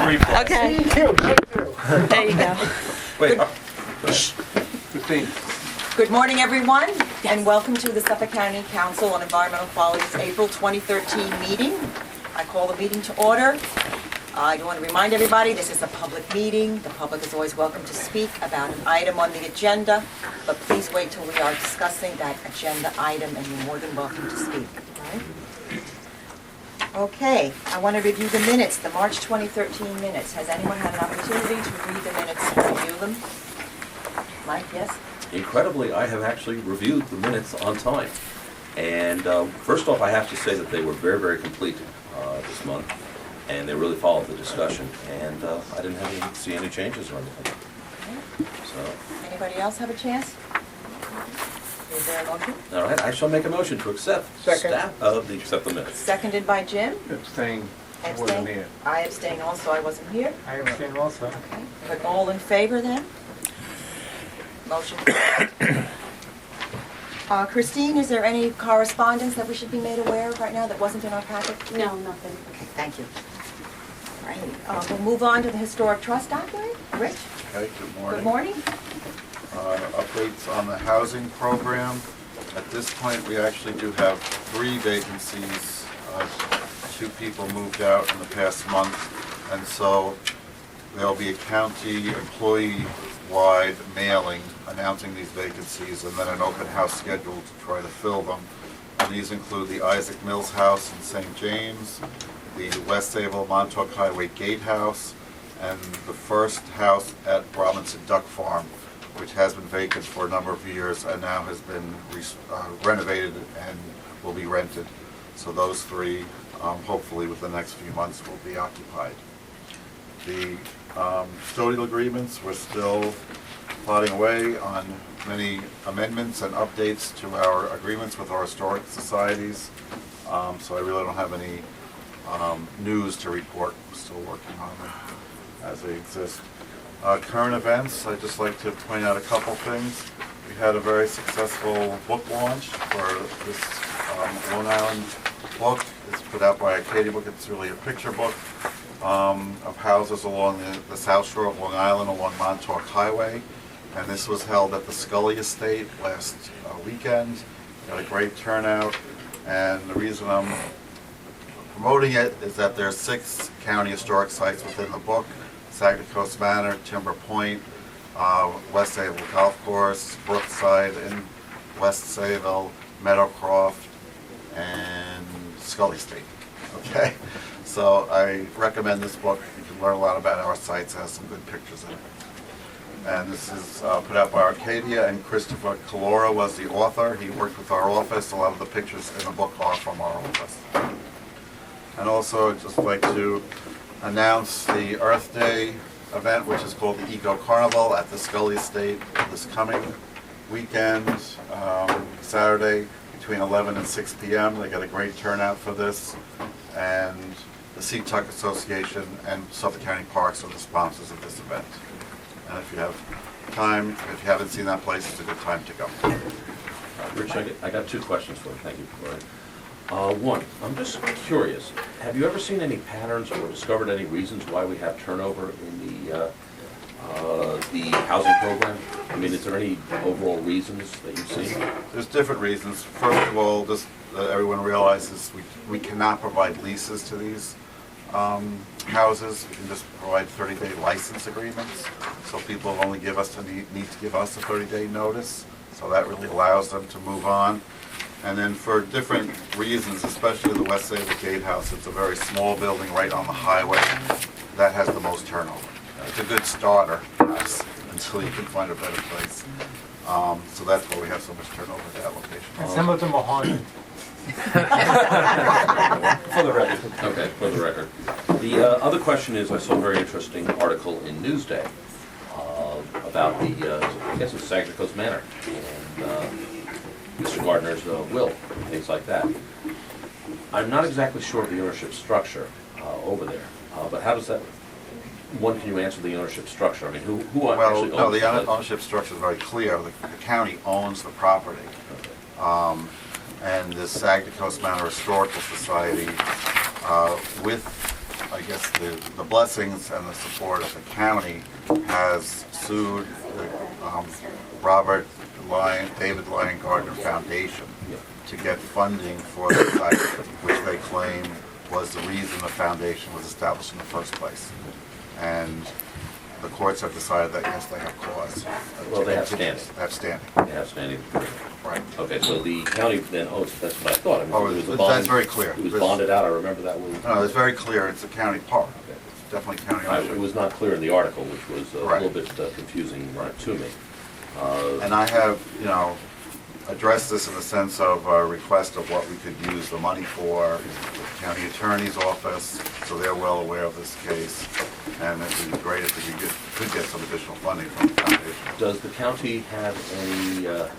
Okay. There you go. Wait, Good morning, everyone, and welcome to the Suffolk County Council on Environmental Quality's April 2013 meeting. I call the meeting to order. I want to remind everybody this is a public meeting. The public is always welcome to speak about an item on the agenda, but please wait till we are discussing that agenda item, and you're more than welcome to speak. Okay, I want to review the minutes, the March 2013 minutes. Has anyone had an opportunity to read the minutes and review them? Mike, yes? incredibly, I have actually reviewed the minutes on time. And first off, I have to say that they were very, very complete this month, and they really followed the discussion. And I didn't see any changes or anything. So. Anybody else have a chance? Is there a motion? All right, I shall make a motion to accept accept the minutes. Seconded by Jim. Abstain. I wasn't here. I abstain also, I wasn't here. I abstain also. Okay, but all in favor then? Motion carried. Christine, is there any correspondence that we should be made aware of right now that wasn't in our packet? No, nothing. Okay, thank you. All right, we'll move on to the Historic Trust document. Rich? Okay, good morning. Good morning. Updates on the housing program. At this point, we actually do have 3 vacancies. 2 people moved out in the past month, and so there'll be a county employee-wide mailing announcing these vacancies, and then an open house scheduled to try to fill them. And these include the Isaac Mills House in St. James, the West Sayville Montauk Highway Gatehouse, and the first house at Robinson Duck Farm, which has been vacant for a number of years and now has been renovated and will be rented. So those 3, hopefully within the next few months, will be occupied. The custodial agreements, we're still plodding away on many amendments and updates to our agreements with our historic societies. So I really don't have any news to report. We're still working on them as they exist. Current events, I'd just like to point out a couple things. We had a very successful book launch for this Long Island book. It's put out by Acadia Book. It's really a picture book of houses along the South Shore of Long Island along Montauk Highway. And this was held at the Scully Estate last weekend. Got a great turnout. And the reason I'm promoting it is that there are 6 county historic sites within the book: Saginaw Coast Manor, Timber Point, West Sayville Golf Course, Brookside in West Sayville, Meadowcroft, and Scully Estate. Okay, so I recommend this book. You can learn a lot about our sites. It has some good pictures in it. And this is put out by Arcadia, and Christopher Calora was the author. He worked with our office. A lot of the pictures in the book are from our office. And also, I'd just like to announce the Earth Day event, which is called the Eco Carnival at the Scully Estate this coming weekend, Saturday, between 11 and 6 p.m. They got a great turnout for this, and the Seatuck Association and Suffolk County Parks are the sponsors of this event. And if you have time, if you haven't seen that place, it's a good time to go. Rich, I got 2 questions for you. Thank you for it. One, I'm just curious, have you ever seen any patterns or discovered any reasons why we have turnover in the housing program? I mean, is there any overall reasons that you've seen? There's different reasons. First of all, just that everyone realizes we cannot provide leases to these houses. We can just provide 30-day license agreements. So people only need to give us a 30-day notice. So that really allows them to move on. And then for different reasons, especially the West Sayville Gatehouse, it's a very small building right on the highway. That has the most turnover. It's a good starter house until you can find a better place. So that's why we have so much turnover at that location. And some of them are haunted. For the record. Okay, for the record. The other question is, I saw a very interesting article in Newsday about the, I guess it's Saginaw Coast Manor, and Mr. Gardner's will, things like that. I'm not exactly sure of the ownership structure over there, but how does that, can you answer the ownership structure? I mean, who actually owns it? Well, no, the ownership structure is very clear. The county owns the property. And the Saginaw Coast Manor Historical Society, with I guess, the blessings and the support of the county, has sued the David Lyon Gardner Foundation to get funding for the site, which they claim was the reason the foundation was established in the first place. And the courts have decided that, yes, they have cause. Well, they have standing. They have standing. They have standing. Right. Okay, so the county then owes, that's what I thought. I mean, Oh, it was a that's bond- very clear. It was bonded out, I remember that was. No, it's very clear, it's a county park. Okay. It's definitely county It ownership. was not clear in the article, which was a Right. little bit confusing to me. And I have, addressed this in the sense of a request of what we could use the money for, the county attorney's office, so they're well aware of this case. And it would be great if we could get some additional funding from the foundation. Does the county have any, I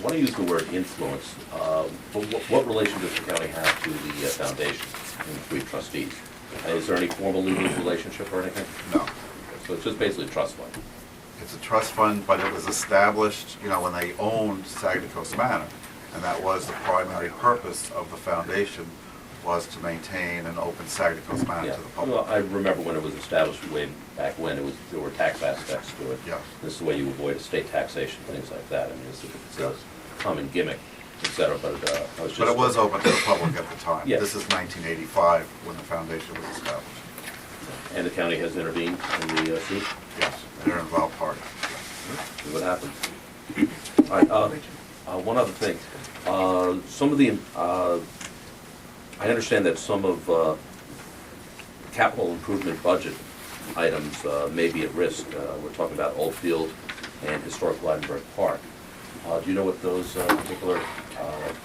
want to use the word influence, but what relation does the county have to the foundation and the three trustees? Is there any formal legal relationship or anything? No. So it's just basically a trust fund? It's a trust fund, but it was established, when they owned Saginaw Coast Manor. And that was the primary purpose of the foundation, was to maintain an open Saginaw Coast Manor Yeah, to the well, public. I remember when it was established way back when, there were tax aspects to it. Yeah. This is the way you avoid estate taxation, things like that. I mean, it's a common gimmick, et cetera, but I was just. But it was open to the public at the time. Yes. This is 1985, when the foundation was established. And the county has intervened in the suit? Yes, they're an involved party. See what happens. All right, one other thing. Some of the, I understand that some of capital improvement budget items may be at risk. We're talking about Oldfield and Historic Blydenburg Park. Do you know what those particular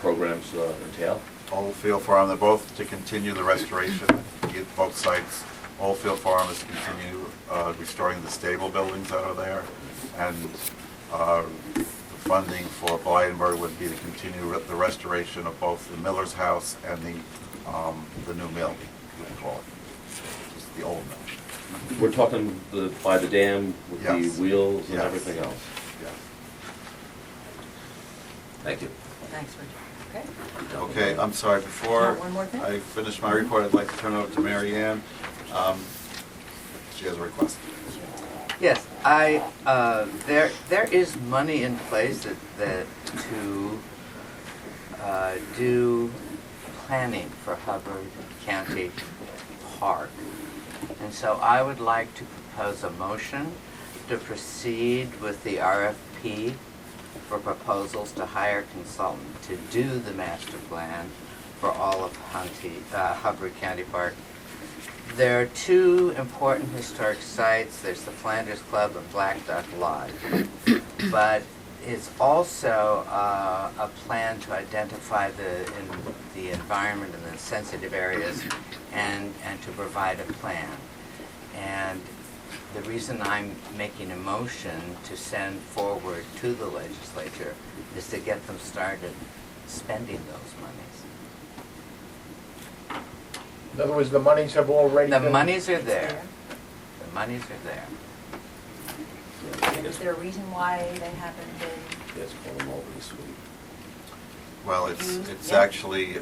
programs entail? Oldfield Farm, they're both to continue the restoration at both sites. Oldfield Farm is to continue restoring the stable buildings that are there. And the funding for Blydenburg would be to continue the restoration of both the Miller's House and the new mill, you would call it. Just the old mill. We're talking by the dam with Yes. the wheels and Yes. everything else. Yeah. Thank you. Thanks, Richard. Okay. Okay, I'm sorry, before One more thing? I finish my report, I'd like to turn it over to Mary Ann. She has a request. Yes, there is money in place that to do planning for Hubbard County Park. And so I would like to propose a motion to proceed with the RFP for proposals to hire a consultant to do the master plan for all of Hubbard County Park. There are two important historic sites. There's the Flanders Club and Black Duck Lodge. But it's also a plan to identify the environment and the sensitive areas and to provide a plan. And the reason I'm making a motion to send forward to the legislature is to get them started spending those monies. In other words, the monies have already The been... monies are there. The monies are there. Is there a reason why they haven't been? Yes, call them over this week. Well, it's Yeah. actually,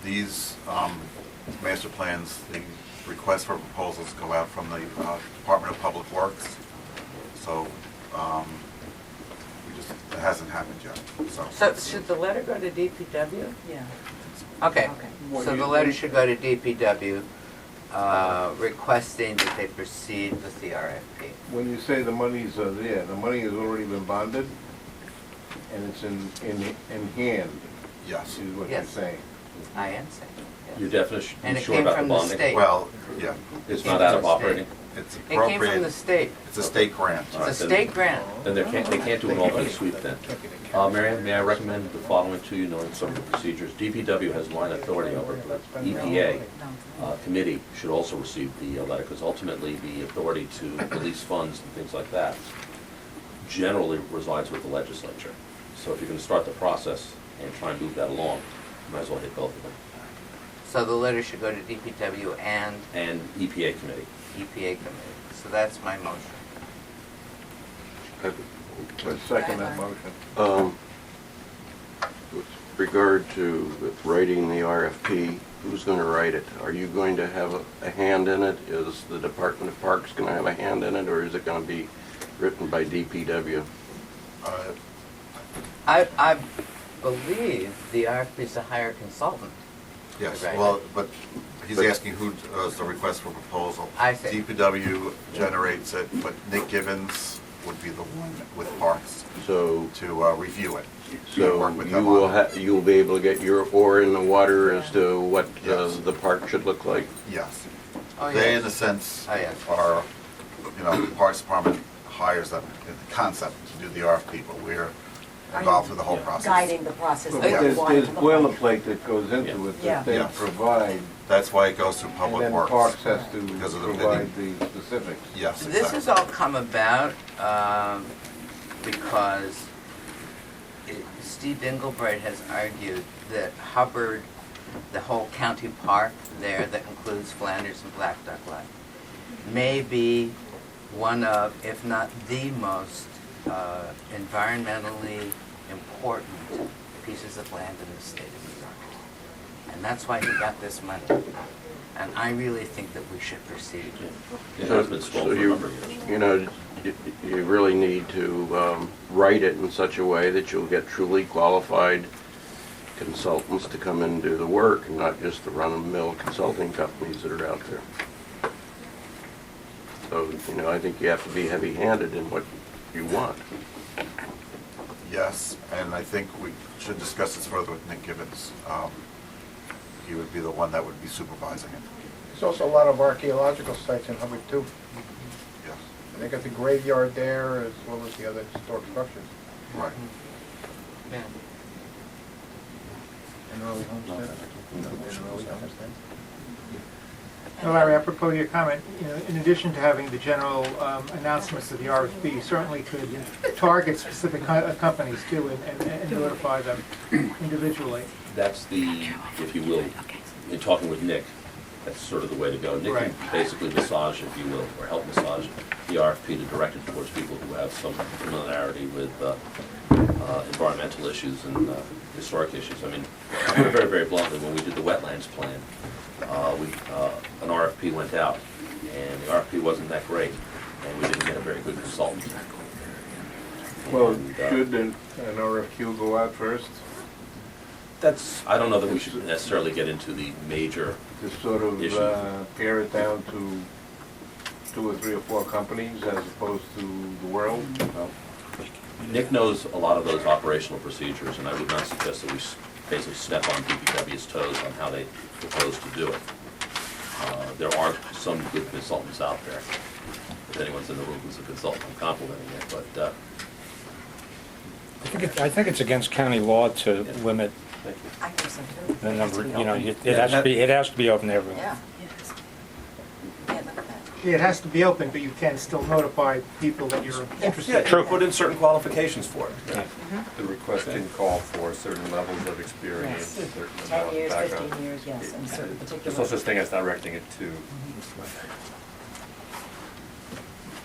these master plans, the requests for proposals go out from the Department of Public Works. So, it hasn't happened yet, So should the letter go to DPW? Yeah. Okay, Okay. so the letter should go to DPW requesting that they proceed with the RFP. When you say the monies are there, the money has already been bonded, and it's in hand, Yes. is what you're Yes. saying. I am saying, Your yes. definition, And you it sure came about the from the bonding? state. Well, yeah, It's Came not from out of the operating? it's It came from the appropriate, state. it's a state grant. All right, It's a then- state grant. Then they can't do an alternate sweep then. Marianne, may I recommend the following to you, knowing some of the procedures? DPW has line authority over it, but EPA committee should also receive the letter, because ultimately the authority to release funds and things like that generally resides with the legislature. So if you're going to start the process and try and move that along, you might as well hit both of them. So the letter should go to DPW and And EPA committee. EPA committee. So that's my motion. Let's second that motion. With regard to writing the RFP, who's going to write it? Are you going to have a hand in it? Is the Department of Parks going to have a hand in it, or is it going to be written by DPW? I believe the RFP is to hire a consultant. Yes, Right. well, but he's asking who does the request for proposal. I see. DPW generates it, but Nick Gibbons would be the one with Parks So, to review it. so Work with you them will on it. you'll be able to get your oar in the water as to what Yes. the park should look like? Yes. Oh, They, yes. in a sense, Oh, yes. are, the Parks Department hires them in the concept to do the RFP, but we're involved through the whole process. Guiding the process. But that there's you want to there's the public. boilerplate that goes into it Yeah. that they Yeah. provide, That's why it goes through and Public then Works. Parks has to Because of the provide the specifics. Yes, This exactly. has all come about because Steve Engelbright has argued that Hubbard, the whole county park there that includes Flanders and Black Duck Lake, may be one of, if not the most environmentally important pieces of land in the state of New York. And that's why he got this money. And I really think that we should proceed. It has been slow for a number of years. You know, you really need to write it in such a way that you'll get truly qualified consultants to come in and do the work, and not just the run-of-the-mill consulting companies that are out there. So, I think you have to be heavy-handed in what you want. Yes, and I think we should discuss this further with Nick Gibbons. He would be the one that would be supervising it. There's also a lot of archaeological sites in Hubbard too. Yes. And they got the graveyard there as well as the other historic structures. Right. Yeah. And early homestead. And early homestead. Well, Larry, apropos of your comment, in addition to having the general announcements of the RFP, you certainly could target specific companies too and notify them individually. That's the, if you will, in talking with Nick, that's sort of the way to go. Nick can basically massage, if you will, or help massage the RFP to direct it towards people who have some familiarity with environmental issues and historic issues. I mean, very, very bluntly, when we did the wetlands plan, an RFP went out, and the RFP wasn't that great, and we didn't get a very good consultant. Well, And, should an RFQ go out first I don't know that we should necessarily get into the major, to sort of Issue. pare it down to 2 or 3 or 4 companies as opposed to the world? Nick knows a lot of those operational procedures, and I would not suggest that we basically step on DPW's toes on how they propose to do it. There are some good consultants out there. If anyone's in the room who's a consultant, I'm complimenting it, but, I think it's against county law to limit thank you. I think so too. the number, It has to be it has to be open to everyone. Yeah. Yeah, look at that. Yeah, it has to be open, but you can still notify people that you're interested. Yeah, put in certain qualifications for it. The request can call for certain levels of experience, Yes. certain 10 amount of years, background. 15 years, yes, and certain There's no particular. such thing as directing it to.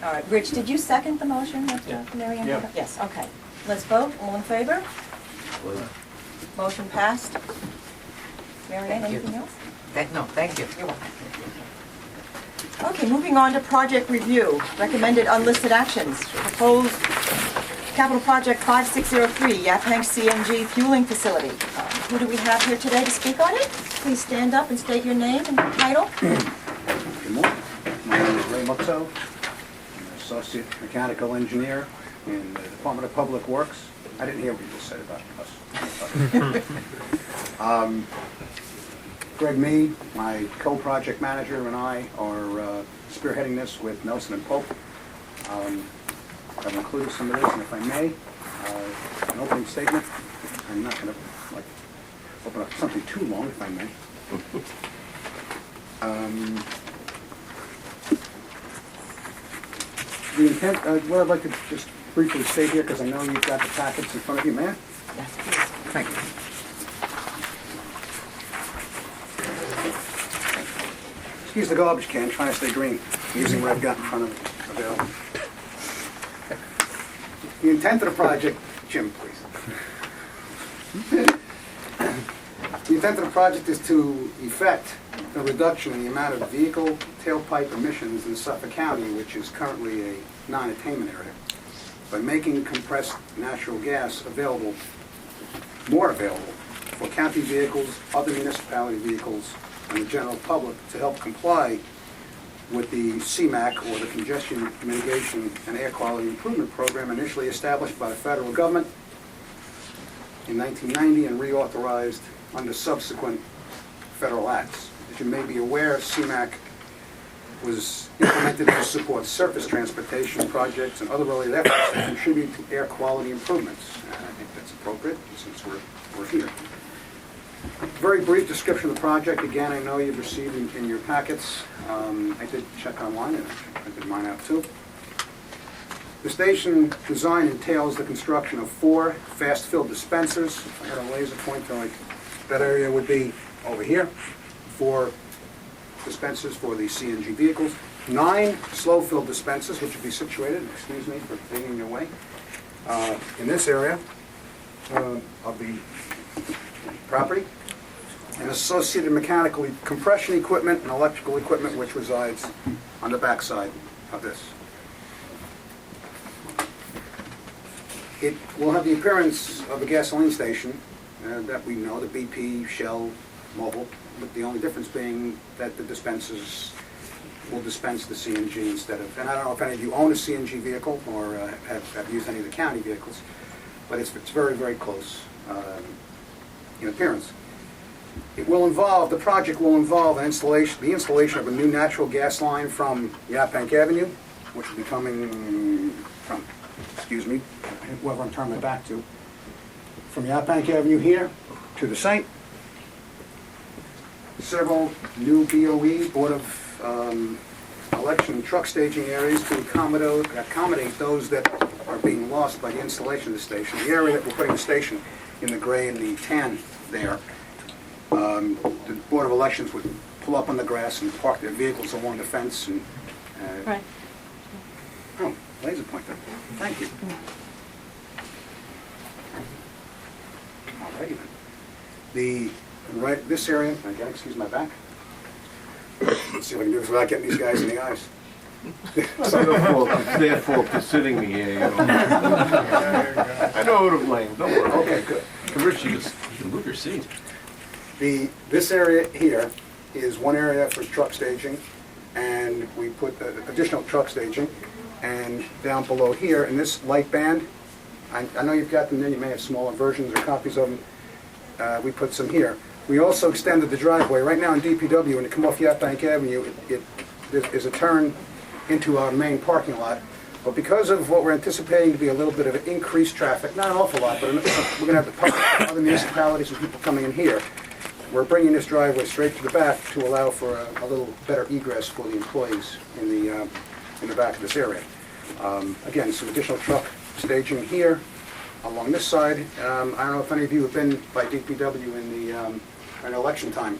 All right, Rich, did you second the motion that Mary Ann? Yeah. Yes, okay. Let's vote, all in favor? Motion passed. Mary Ann, Thank you. anything else? No, thank you. You're welcome. Okay, moving on to project review. Recommended unlisted actions. Proposed capital project 5603, Yaphank CNG fueling facility. Who do we have here today to speak on it? Please stand up and state your name and title. Good morning. My name is Ray Mutzo. I'm an associate mechanical engineer in the Department of Public Works. I didn't hear what you just said about us. Greg Mead, my co-project manager, and I are spearheading this with Nelson and Pope. I've included some of this, and if I may, an opening statement. I'm not going to open up something too long, if I may. The intent, what I'd like to just briefly state here, because I know you've got the packets in front of you, man. Yes, please. Thank you. Excuse the garbage can, trying to stay green, using what I've got in front of me available. The intent of the project, Jim, please. The intent of the project is to effect a reduction in the amount of vehicle tailpipe emissions in Suffolk County, which is currently a non-attainment area, by making compressed natural gas available, more available, for county vehicles, other municipality vehicles, and the general public to help comply with the CMAQ, or the Congestion Mitigation and Air Quality Improvement Program, initially established by the federal government in 1990 and reauthorized under subsequent federal acts. As you may be aware, CMAQ was implemented to support surface transportation projects and other related efforts that contribute to air quality improvements. And I think that's appropriate since we're here. Very brief description of the project. Again, I know you've received in your packets. I did check online, and I did mine out too. The station design entails the construction of 4 fast-fill dispensers. If I had a laser pointer, like that area would be over here. 4 dispensers for the CNG vehicles. 9 slow-fill dispensers, which would be situated, excuse me for getting in your way, in this area of the property, and associated mechanical compression equipment and electrical equipment which resides on the backside of this. It will have the appearance of a gasoline station that we know, the BP, Shell, Mobil, but the only difference being that the dispensers will dispense the CNG instead of, and I don't know if any of you own a CNG vehicle or have used any of the county vehicles, but it's very, very close in appearance. It will involve, the project will involve the installation of a new natural gas line from Yaphank Avenue, which will be coming from, excuse me, whoever I'm turning my back to, from Yaphank Avenue here to the site. Several new BOE, Board of Election truck staging areas to accommodate those that are being lost by the installation of the station. The area that we're putting the station in the gray and the tan there, the Board of Elections would pull up on the grass and park their vehicles along the fence and... Right. Oh, laser pointer. Thank you. Alrighty then. This area, again, excuse my back. Let's see if I can do this without getting these guys in the eyes. It's their fault for sitting me here, you know. I know who to blame, don't worry. Okay, good. Rich, you can move your seat. This area here is one area for truck staging, and we put additional truck staging. And down below here, in this light band, I know you've got them there, you may have smaller versions or copies of them. We put some here. We also extended the driveway. Right now in DPW, when you come off Yaphank Avenue, there is a turn into our main parking lot. But because of what we're anticipating to be a little bit of increased traffic, not an awful lot, but we're going to have the public, other municipalities and people coming in here, we're bringing this driveway straight to the back to allow for a little better egress for the employees in the back of this area. Again, some additional truck staging here along this side. I don't know if any of you have been by DPW in election time.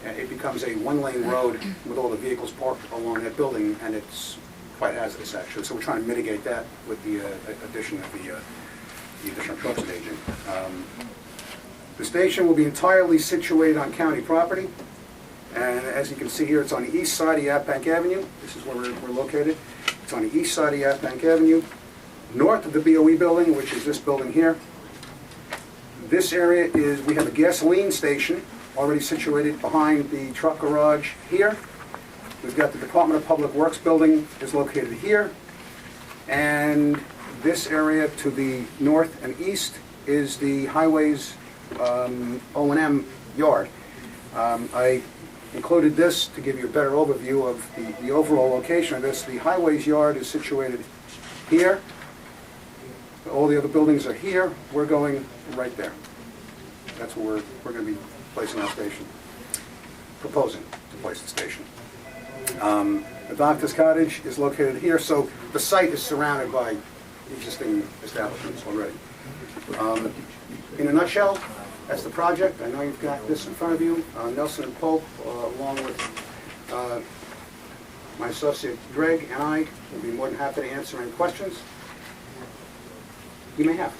It becomes a one-lane road with all the vehicles parked along that building, and it's quite hazardous actually. So we're trying to mitigate that with the addition of the additional truck staging. The station will be entirely situated on county property, and as you can see here, it's on the east side of Yaphank Avenue. This is where we're located. It's on the east side of Yaphank Avenue, north of the BOE building, which is this building here. This area is, we have a gasoline station already situated behind the truck garage here. We've got the Department of Public Works building is located here. And this area to the north and east is the highways O&M yard. I included this to give you a better overview of the overall location of this. The highways yard is situated here. All the other buildings are here. We're going right there. That's where we're going to be placing our station, proposing to place the station. The doctor's cottage is located here, so the site is surrounded by existing establishments already. In a nutshell, that's the project. I know you've got this in front of you. Nelson and Pope, along with my associate Greg and I, will be more than happy to answer any questions you may have.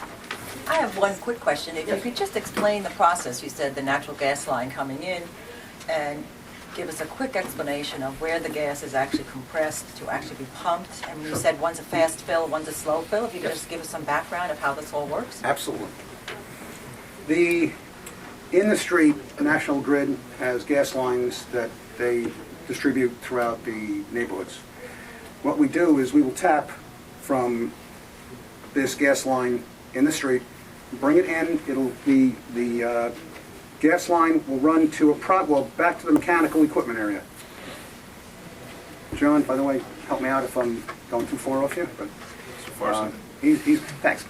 I have one quick question. If you could just explain the process, you said the natural gas line coming in, and give us a quick explanation of where the gas is actually compressed to actually be pumped. And you said one's a fast fill, one's a slow fill. If you could just give us some background of how this all works. Absolutely. In the street, National Grid has gas lines that they distribute throughout the neighborhoods. What we do is we will tap from this gas line in the street, bring it in. It'll be the gas line will run to back to the mechanical equipment area. John, by the way, help me out if I'm going too far off here. But he's thanks.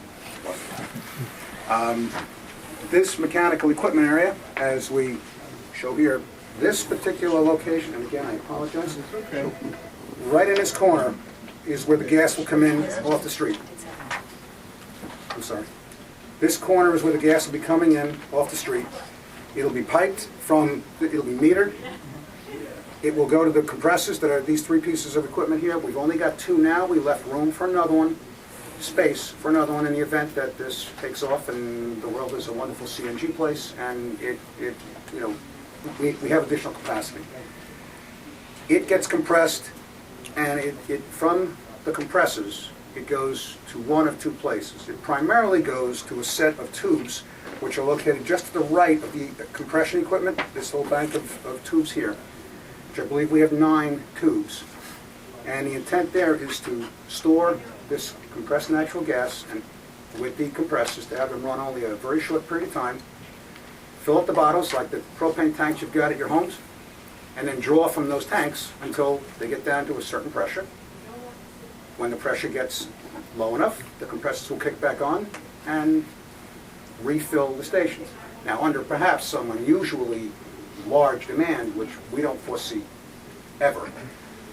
This mechanical equipment area, as we show here, this particular location, and again I apologize, right in this corner is where the gas will come in off the street. I'm sorry. This corner is where the gas will be coming in off the street. It'll be piped it'll be metered. It will go to the compressors that are these three pieces of equipment here. We've only got two now. We left room for another one, space for another one in the event that this takes off and the world is a wonderful CNG place and we have additional capacity. It gets compressed and it from the compressors it goes to one of two places. It primarily goes to a set of tubes which are located just to the right of the compression equipment, this whole bank of tubes here, which I believe we have 9 tubes. And the intent there is to store this compressed natural gas and with the compressors to have them run only a very short period of time, fill up the bottles like the propane tanks you've got at your homes, and then draw from those tanks until they get down to a certain pressure. When the pressure gets low enough, the compressors will kick back on and refill the stations. Now, under perhaps some unusually large demand, which we don't foresee ever,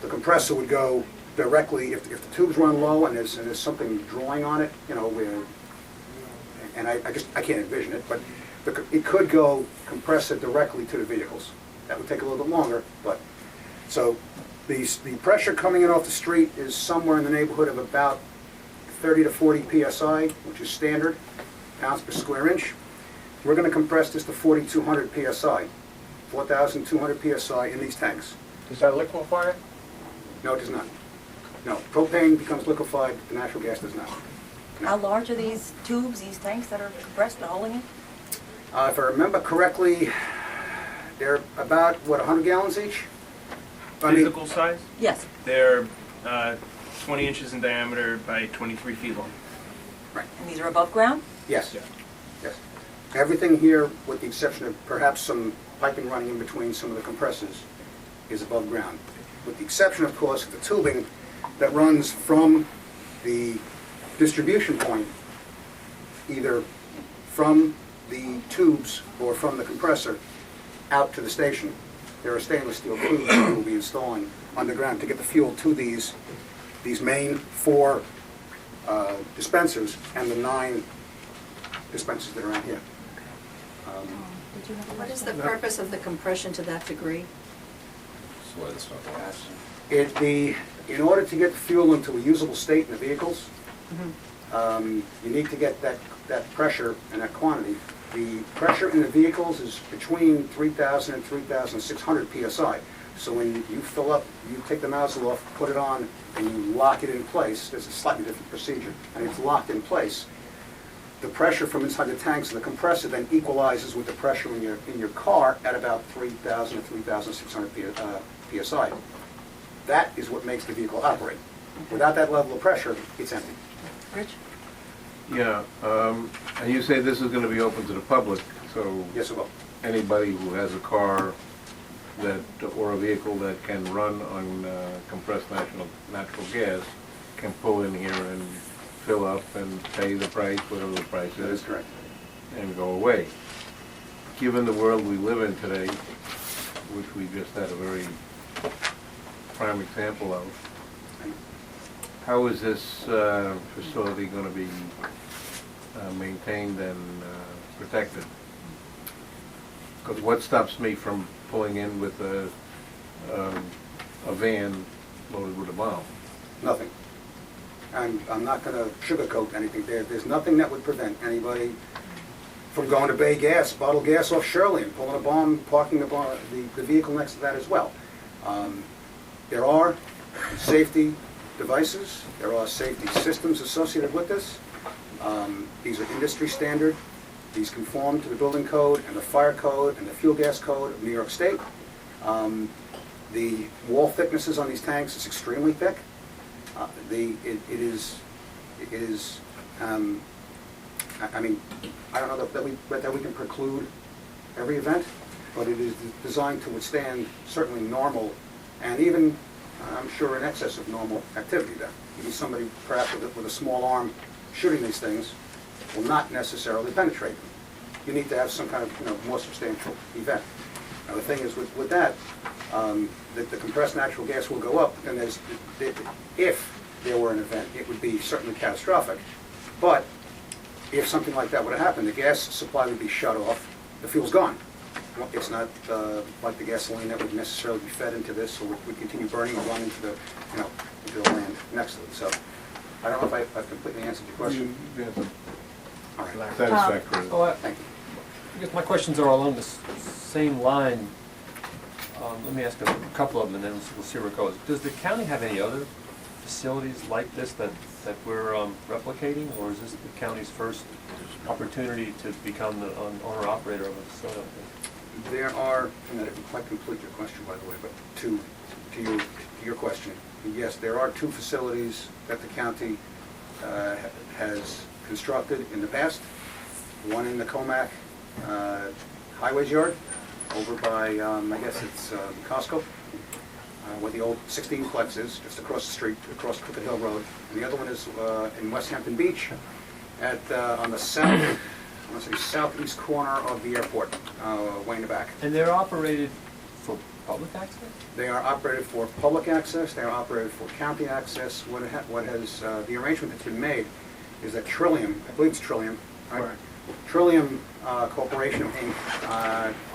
the compressor would go directly, if the tubes run low and there's something drawing on it, and I can't envision it, but it could go compress it directly to the vehicles. That would take a little bit longer, but so the pressure coming in off the street is somewhere in the neighborhood of about 30 to 40 psi, which is standard, pounds per square inch. We're going to compress this to 4,200 psi, 4,200 psi in these tanks. Does that liquefy it? No, it does not. No, propane becomes liquefied, the natural gas does not. No. How large are these tubes, these tanks that are compressed and holding it? If I remember correctly, they're about, 100 gallons each? Physical size? Yes. They're 20 inches in diameter by 23 feet long. Right. And these are above ground? Yes. Yes. Everything here, with the exception of perhaps some piping running in between some of the compressors, is above ground. With the exception, of course, of the tubing that runs from the distribution point, either from the tubes or from the compressor out to the station. There are stainless steel tubes that we will be installing underground to get the fuel to these main 4 dispensers and the 9 dispensers that are out here. What is the purpose of the compression to that degree? In order to get the fuel into a usable state in the vehicles, you need to get that pressure and that quantity. The pressure in the vehicles is between 3,000 and 3,600 psi. So when you fill up, you take the nozzle off, put it on, and you lock it in place. There's a slightly different procedure, and it's locked in place. The pressure from inside the tanks and the compressor then equalizes with the pressure in your car at about 3,000 to 3,600 psi. That is what makes the vehicle operate. Without that level of pressure, it's empty. Rich? Yeah, and you say this is going to be open to the public, so Yes, it will. anybody who has a car or a vehicle that can run on compressed natural gas can pull in here and fill up and pay the price, whatever the price That is is, correct. and go away. Given the world we live in today, which we just had a very prime example of, how is this facility going to be maintained and protected? Because what stops me from pulling in with a van loaded with a bomb? Nothing. and I'm not going to sugarcoat anything there, there's nothing that would prevent anybody from going to Bay Gas, bottled gas off Shirley, and pulling a bomb, parking the vehicle next to that as well. There are safety devices, there are safety systems associated with this. These are industry standard. These conform to the building code and the fire code and the fuel gas code of New York State. The wall thicknesses on these tanks is extremely thick. I mean, I don't know that we can preclude every event, but it is designed to withstand certainly normal and even, I'm sure, in excess of normal activity there. Even somebody perhaps with a small arm shooting these things will not necessarily penetrate them. You need to have some kind of more substantial event. Now the thing is with that, the compressed natural gas will go up, and if there were an event, it would be certainly catastrophic. But if something like that would have happened, the gas supply would be shut off, the fuel's gone. It's not like the gasoline that would necessarily be fed into this, so would continue burning and run into the land next to it. So I don't know if I've completely answered your question. All right. Satisfactory. Thank you. I guess my questions are along the same line. Let me ask a couple of them, and then we'll see where it goes. Does the county have any other facilities like this that we're replicating, or is this the county's first opportunity to become the owner-operator of a facility? There are, and I didn't quite complete your question, by the way, but to your question, yes, there are two facilities that the county has constructed in the past. One in the Comac Highways Yard, over by, I guess it's Costco, where the old 16-plex is, just across the street, across Crooked Hill Road. And the other one is in West Hampton Beach, on the southeast corner of the airport, way in the back. And they're operated for public access? They are operated for public access. They are operated for county access. What has the arrangement that's been made is that Trillium, I believe it's Trillium, right? Right. Trillium Corporation, Inc.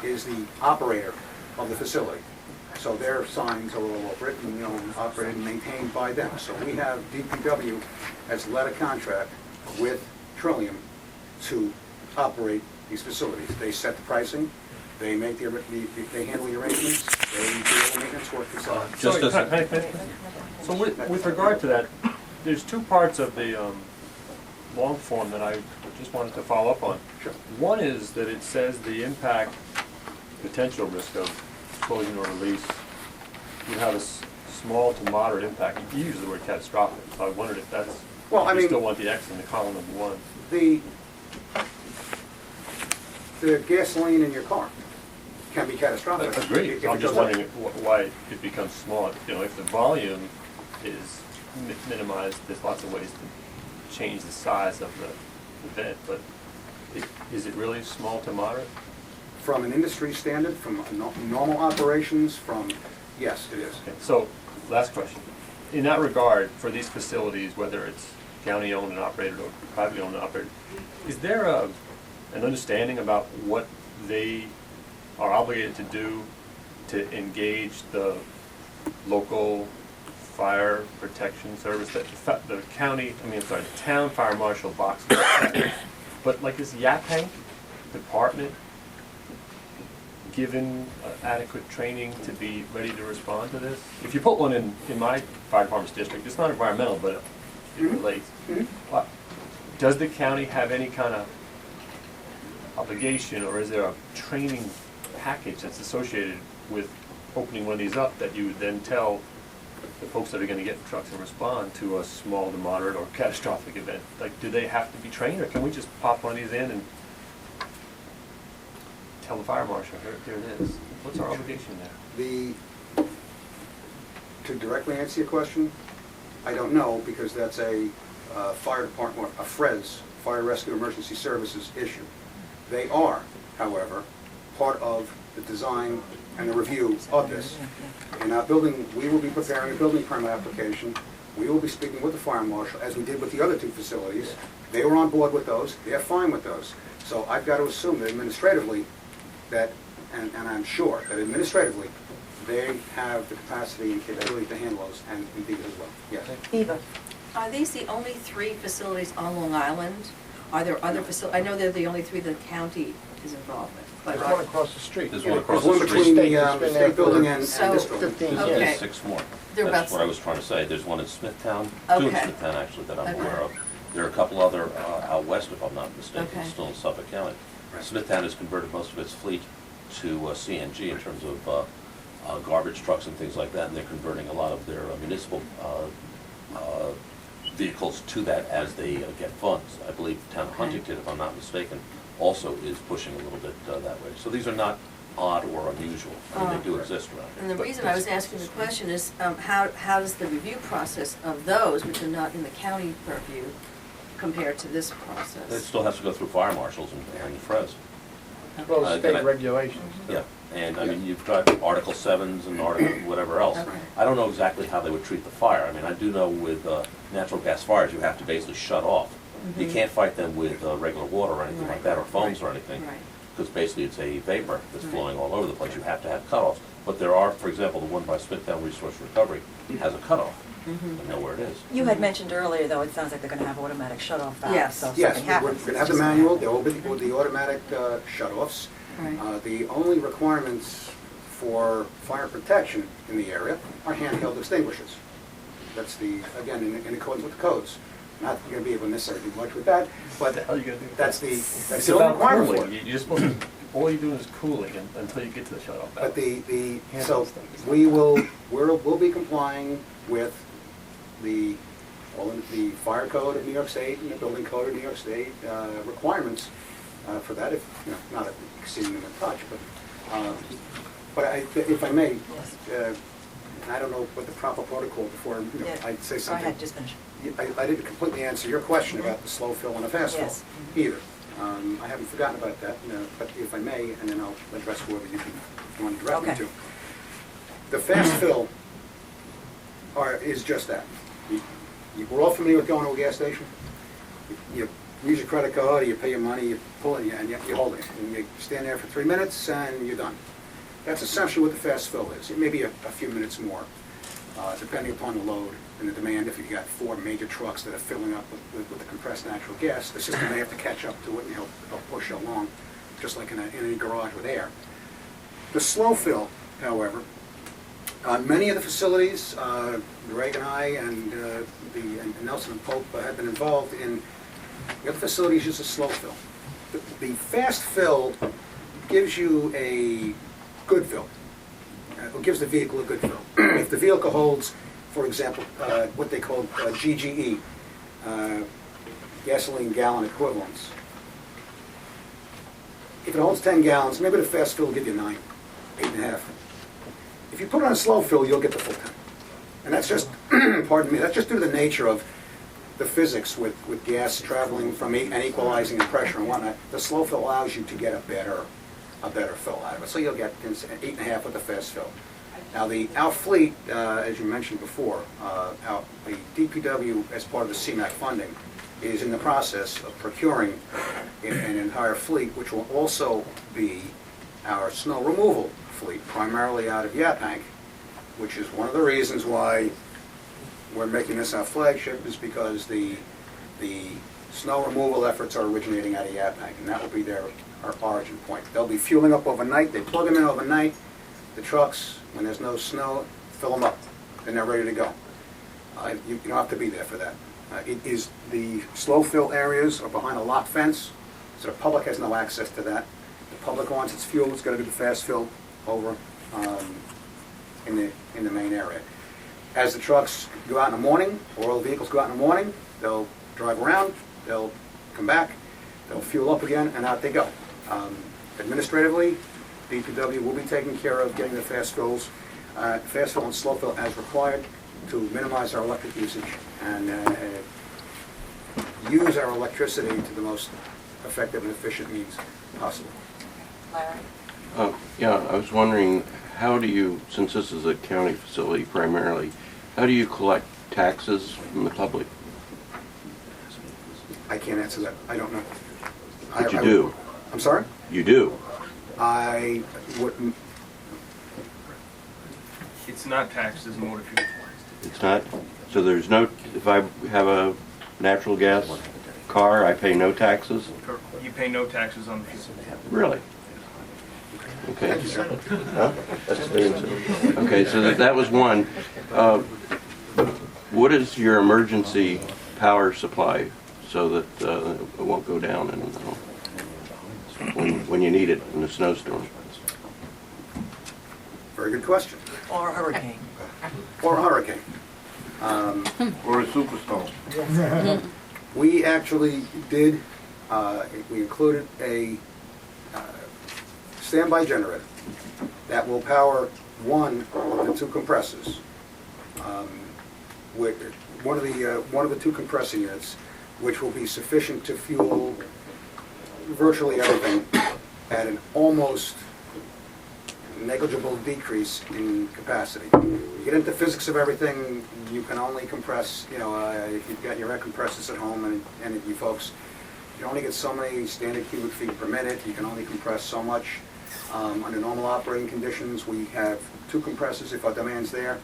Is the operator of the facility. So their signs are all over it, and operated and maintained by them. So we have DPW has led a contract with Trillium to operate these facilities. They set the pricing, they make they handle the arrangements, they do the maintenance work themselves. So with regard to that, there's two parts of the long form that I just wanted to follow up on. Sure. One is that it says the impact, potential risk of closing or release would have a small to moderate impact. You use the word catastrophic, so I wondered if that's, you still want the X in the column number one. The gasoline in your car can be catastrophic. Agreed. I'm just wondering why it becomes small. If the volume is minimized, there's lots of ways to change the size of the event, but is it really small to moderate? From an industry standard, from normal operations, yes, it is. Okay. So, last question. In that regard, for these facilities, whether it's county-owned and operated or privately owned and operated, is there an understanding about what they are obligated to do to engage the local fire protection service, that the town fire marshal box? But like, is Yaphank department given adequate training to be ready to respond to this? If you put one in my fire department's district, it's not environmental, but it relates. Does the county have any kind of obligation, or is there a training package that's associated with opening one of these up that you would then tell the folks that are going to get in trucks and respond to a small to moderate or catastrophic event? Like, do they have to be trained, or can we just pop one of these in and tell the fire marshal, here it is? What's our obligation there? To directly answer your question, I don't know, because that's a fire department, a FRES, Fire Rescue Emergency Services issue. They are, however, part of the design and the review of this. In our building, we will be preparing a building permit application. We will be speaking with the fire marshal, as we did with the other two facilities. They were on board with those. They're fine with those. So I've got to assume that administratively, and I'm sure that administratively, they have the capacity and capability to handle those, and indeed as well. Yes. Eva. Are these the only 3 facilities on Long Island? Are there other facilities? I know they're the only 3 the county is involved with. There's But one across the street. There's one across There's the one street. between the It's been there state building for and So- this building. 15 Okay. years. There's 6 more. They're That's about- what I was trying to say. There's one in Smithtown, 2 in Okay. Smithtown actually that I'm Okay. aware of. There are a couple other out west, if I'm not mistaken, Okay. still in Suffolk County. Right. Smithtown has converted most of its fleet to CNG in terms of garbage trucks and things like that, and they're converting a lot of their municipal vehicles to that as they get funds. I believe the town of Okay. Huntington, if I'm not mistaken, also is pushing a little bit that way. So these are not odd or unusual. I mean, they do exist around here. And the reason I was asking the question is, how does the review process of those, which are not in the county purview, compare to this It process? still has to go through fire marshals and FRES. Well, then state I- regulations. Yeah, and I mean, you've got Article 7s and Article whatever else. Okay. I don't know exactly how they would treat the fire. I mean, I do know with natural gas fires, you have to basically shut off. You Mhm. can't fight them with regular water or anything like that, or foams or anything. Right. Because basically it's a vapor that's Right. flowing all over the place. You have to have cutoffs. But there are, for example, the one by Smithtown Resource Recovery has a cutoff. Mhm. I know where it is. You had mentioned earlier, though, it sounds like they're going to have automatic shut-off valves. Yes. So if Yes, something we're happens. going to have the manual, there will be the automatic shut-offs. Right. The only requirements for fire protection in the area are handheld extinguishers. That's again, in accordance with the codes. Not going to be able to necessarily do much with that, What the but hell are you gonna do? that's the It's only about requirement for cooling. it. You're supposed to, all you're doing is cooling until you get to the shut-off valve. But so we'll be complying with all of the fire code of New York State and the building code of New York State requirements for that, if, not exceeding them a touch, but if I may, and I don't know what the proper protocol before, Yeah. I say Go something. ahead, just finish. I didn't completely answer your question about the slow fill and the fast fill Yes. either. I haven't forgotten about that, but if I may, and then I'll address whoever you want to direct me Okay. to. The fast fill is just that. We're all familiar with going to a gas station. You use your credit card, or you pay your money, you pull it, and you hold it. And you stand there for 3 minutes, and you're done. That's essentially what the fast fill is. It may be a few minutes more, depending upon the load and the demand. If you've got 4 major trucks that are filling up with the compressed natural gas, the system may have to catch up to it and help push it along, just like in any garage with air. The slow fill, however, many of the facilities, Greg and I and and Nelson and Pope have been involved in. The other facilities use a slow fill. The fast fill gives you a good fill. It gives the vehicle a good fill. If the vehicle holds, for example, what they call GGE, gasoline gallon equivalents. If it holds 10 gallons, maybe the fast fill will give you 9, 8.5. If you put it on a slow fill, you'll get the full tank. And that's just, pardon me, that's just due to the nature of the physics with gas traveling from and equalizing the pressure and whatnot. The slow fill allows you to get a better fill out of it. So you'll get 8.5 with the fast fill. Now our fleet, as you mentioned before, the DPW, as part of the CMAQ funding, is in the process of procuring an entire fleet, which will also be our snow removal fleet, primarily out of Yaphank, which is one of the reasons why we're making this our flagship, is because the snow removal efforts are originating out of Yaphank, and that will be our origin point. They'll be fueling up overnight. They plug them in overnight. The trucks, when there's no snow, fill them up, and they're ready to go. You don't have to be there for that. The slow fill areas are behind a lock fence, so the public has no access to that. The public wants its fuel, it's got to do the fast fill over in the main area. As the trucks go out in the morning, or all the vehicles go out in the morning, they'll drive around, they'll come back, they'll fuel up again, and out they go. Administratively, DPW will be taking care of getting the fast fill and slow fill as required to minimize our electric usage and use our electricity to the most effective and efficient means possible. Larry? Yeah, I was wondering, how do you, since this is a county facility primarily, how do you collect taxes from the public? I can't answer that. I don't know. But you do. I'm sorry? You do. I wouldn't. It's not taxed as motor fuel. It's not? So there's no, if I have a natural gas car, I pay no taxes? You pay no taxes on the fuel. Really? Okay. Huh? That's the answer. Okay, so that was one. What is your emergency power supply so that it won't go down when you need it in a snowstorm? Very good question. Or a hurricane. Or a hurricane. Or a superstorm. We actually did, we included a standby generator that will power one of the two compressors. With one of the two compressor units, which will be sufficient to fuel virtually everything at an almost negligible decrease in capacity. You get into physics of everything, you can only compress, if you've got your air compressors at home and you folks, you only get so many standard cubic feet per minute, you can only compress so much. Under normal operating conditions, we have two compressors if our demand's there.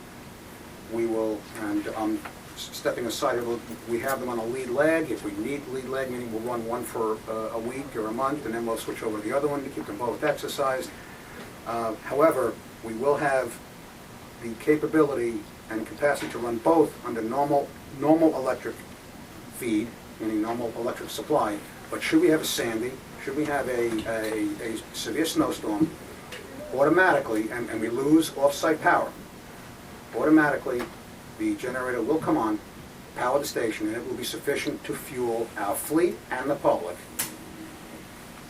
We will, and stepping aside, we have them on a lead lag. If we need lead lag, meaning we'll run one for a week or a month, and then we'll switch over to the other one to keep them both exercised. However, we will have the capability and capacity to run both under normal electric feed, meaning normal electric supply. But should we have a Sandy, should we have a severe snowstorm, automatically, and we lose off-site power, automatically the generator will come on, power the station, and it will be sufficient to fuel our fleet and the public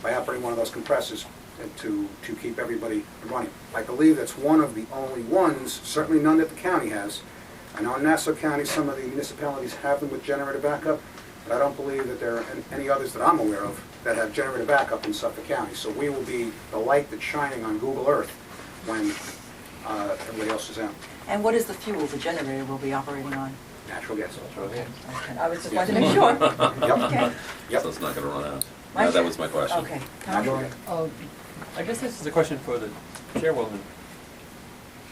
by operating one of those compressors to keep everybody running. I believe that's one of the only ones, certainly none that the county has. I know in Nassau County some of the municipalities have them with generator backup, but I don't believe that there are any others that I'm aware of that have generator backup in Suffolk County. So we will be the light that's shining on Google Earth when everybody else is out. And what is the fuel the generator will be operating on? Natural gas. Okay. I was just wanting to make sure. Okay. Yep. So it's not going to run out. Right. No, that was my question. Okay. Natural gas. I guess this is a question for the chairwoman.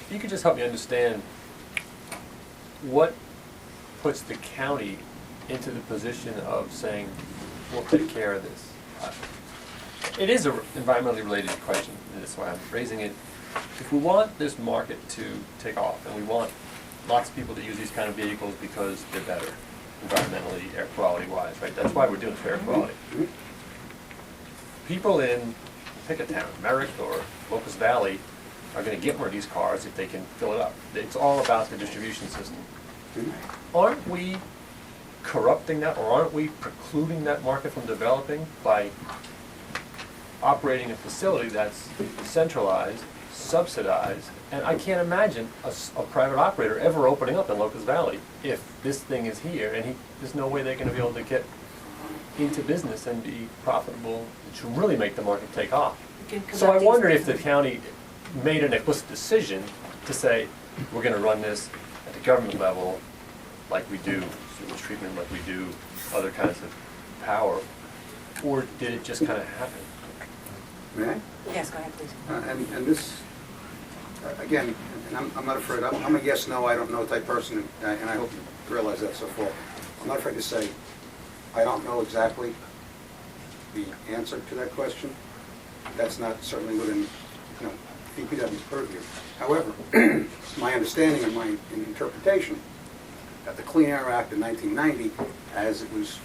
If you could just help me understand what puts the county into the position of saying, we'll take care of this. It is an environmentally related question, and that's why I'm raising it. If we want this market to take off, and we want lots of people to use these kind of vehicles because they're better environmentally, air quality wise, right? That's why we're doing it for air quality. People in, pick a town, Merrick or Locust Valley, are going to get more of these cars if they can fill it up. It's all about the distribution system. Aren't we corrupting that, or aren't we precluding that market from developing by operating a facility that's centralized, subsidized, and I can't imagine a private operator ever opening up in Locust Valley if this thing is here, and there's no way they're going to be able to get into business and be profitable to really make the market take off. So I wonder if the county made an explicit decision to say, we're going to run this at the government level like we do sewage treatment, like we do other kinds of power, or did it just kind of happen? May I? Yes, go ahead, please. And this, again, and I'm not afraid, I'm a yes, no, I don't know type person, and I hope you realize that so far. I'm not afraid to say, I don't know exactly the answer to that question. That's not certainly within, DPW's purview. However, my understanding and my interpretation that the Clean Air Act of 1990, as it was,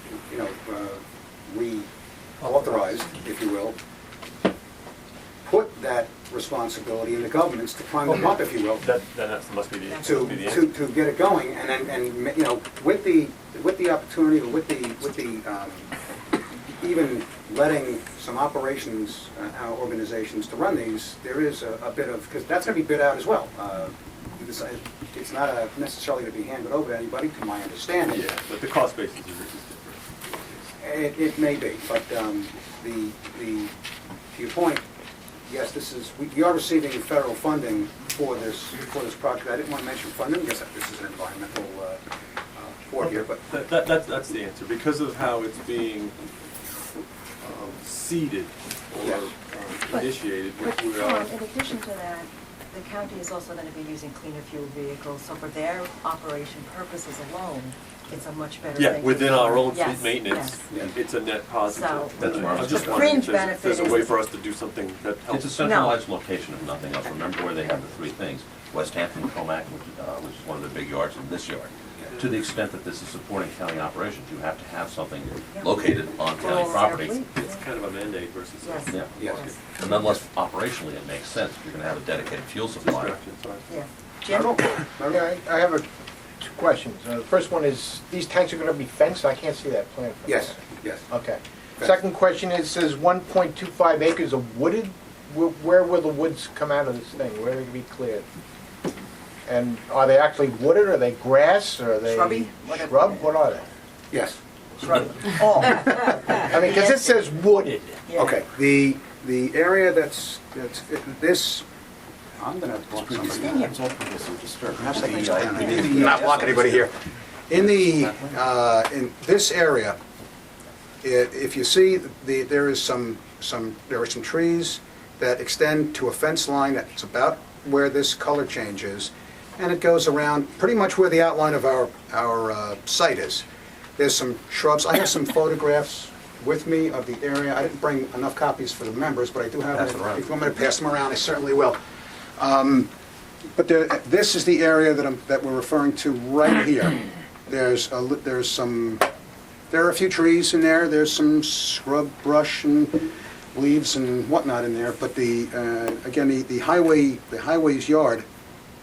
reauthorized, if you will, put that responsibility in the governments to prime them up, if you will. That must be the answer. To get it going, and with the opportunity, or with the even letting some operations organizations to run these, there is a bit of, because that's going to be bid out as well. It's not necessarily to be handed over to anybody, to my understanding. Yeah, but the cost basis is different. It may be, but to your point, yes, we are receiving federal funding for this project. I didn't want to mention funding. Yes, this is an environmental board here, but that's the answer, because of how it's being seeded or But- initiated. But which we Tom, are. in addition to that, The county is also going to be using cleaner fuel vehicles, so for their operation purposes alone, it's a much better thing. Yeah, within our own Yes, fleet maintenance, yes. it's a net positive. So, That's right. I'm just the wondering fringe if there's a benefit way is- for us to do something that It's helps. a centralized location, if nothing else. Remember where they have the three things, West Hampton, Comac, which is one of the big yards, and this yard. To the extent that this is supporting county operations, you have to have something located on county Well, property. certainly. It's kind of a mandate versus Yes. Yeah. Yes. And nonetheless, operationally, it makes sense. You're gonna have a dedicated fuel supply. distraction, sorry. Yeah. Jim? Yeah, I have two questions. The first one is, these tanks are gonna be fenced? I can't see that plan. from Yes, there. yes. Okay. Second question is, says 1.25 acres of wooded, where will the woods come out of this thing? Where are they gonna be cleared? And are they actually wooded, are they grass, or are they? Shrubby? Whatever. Shrub, what are they? Yes. Shrubby. Oh. I mean, because it says wooded. Yeah. Okay, the area that's this, I'm gonna block Stand somebody. here. Perhaps I can not block anybody here. In this area, if you see, there are some trees that extend to a fence line that's about where this color change is, and it goes around pretty much where the outline of our site is. There's some shrubs. I have some photographs with me of the area. I didn't bring enough copies for the members, but I do have Pass them. it around. If you want me to pass them around, I certainly will. But this is the area that we're referring to right here. There are a few trees in there. There's some scrub brush and leaves and whatnot in there. But again, the highway's yard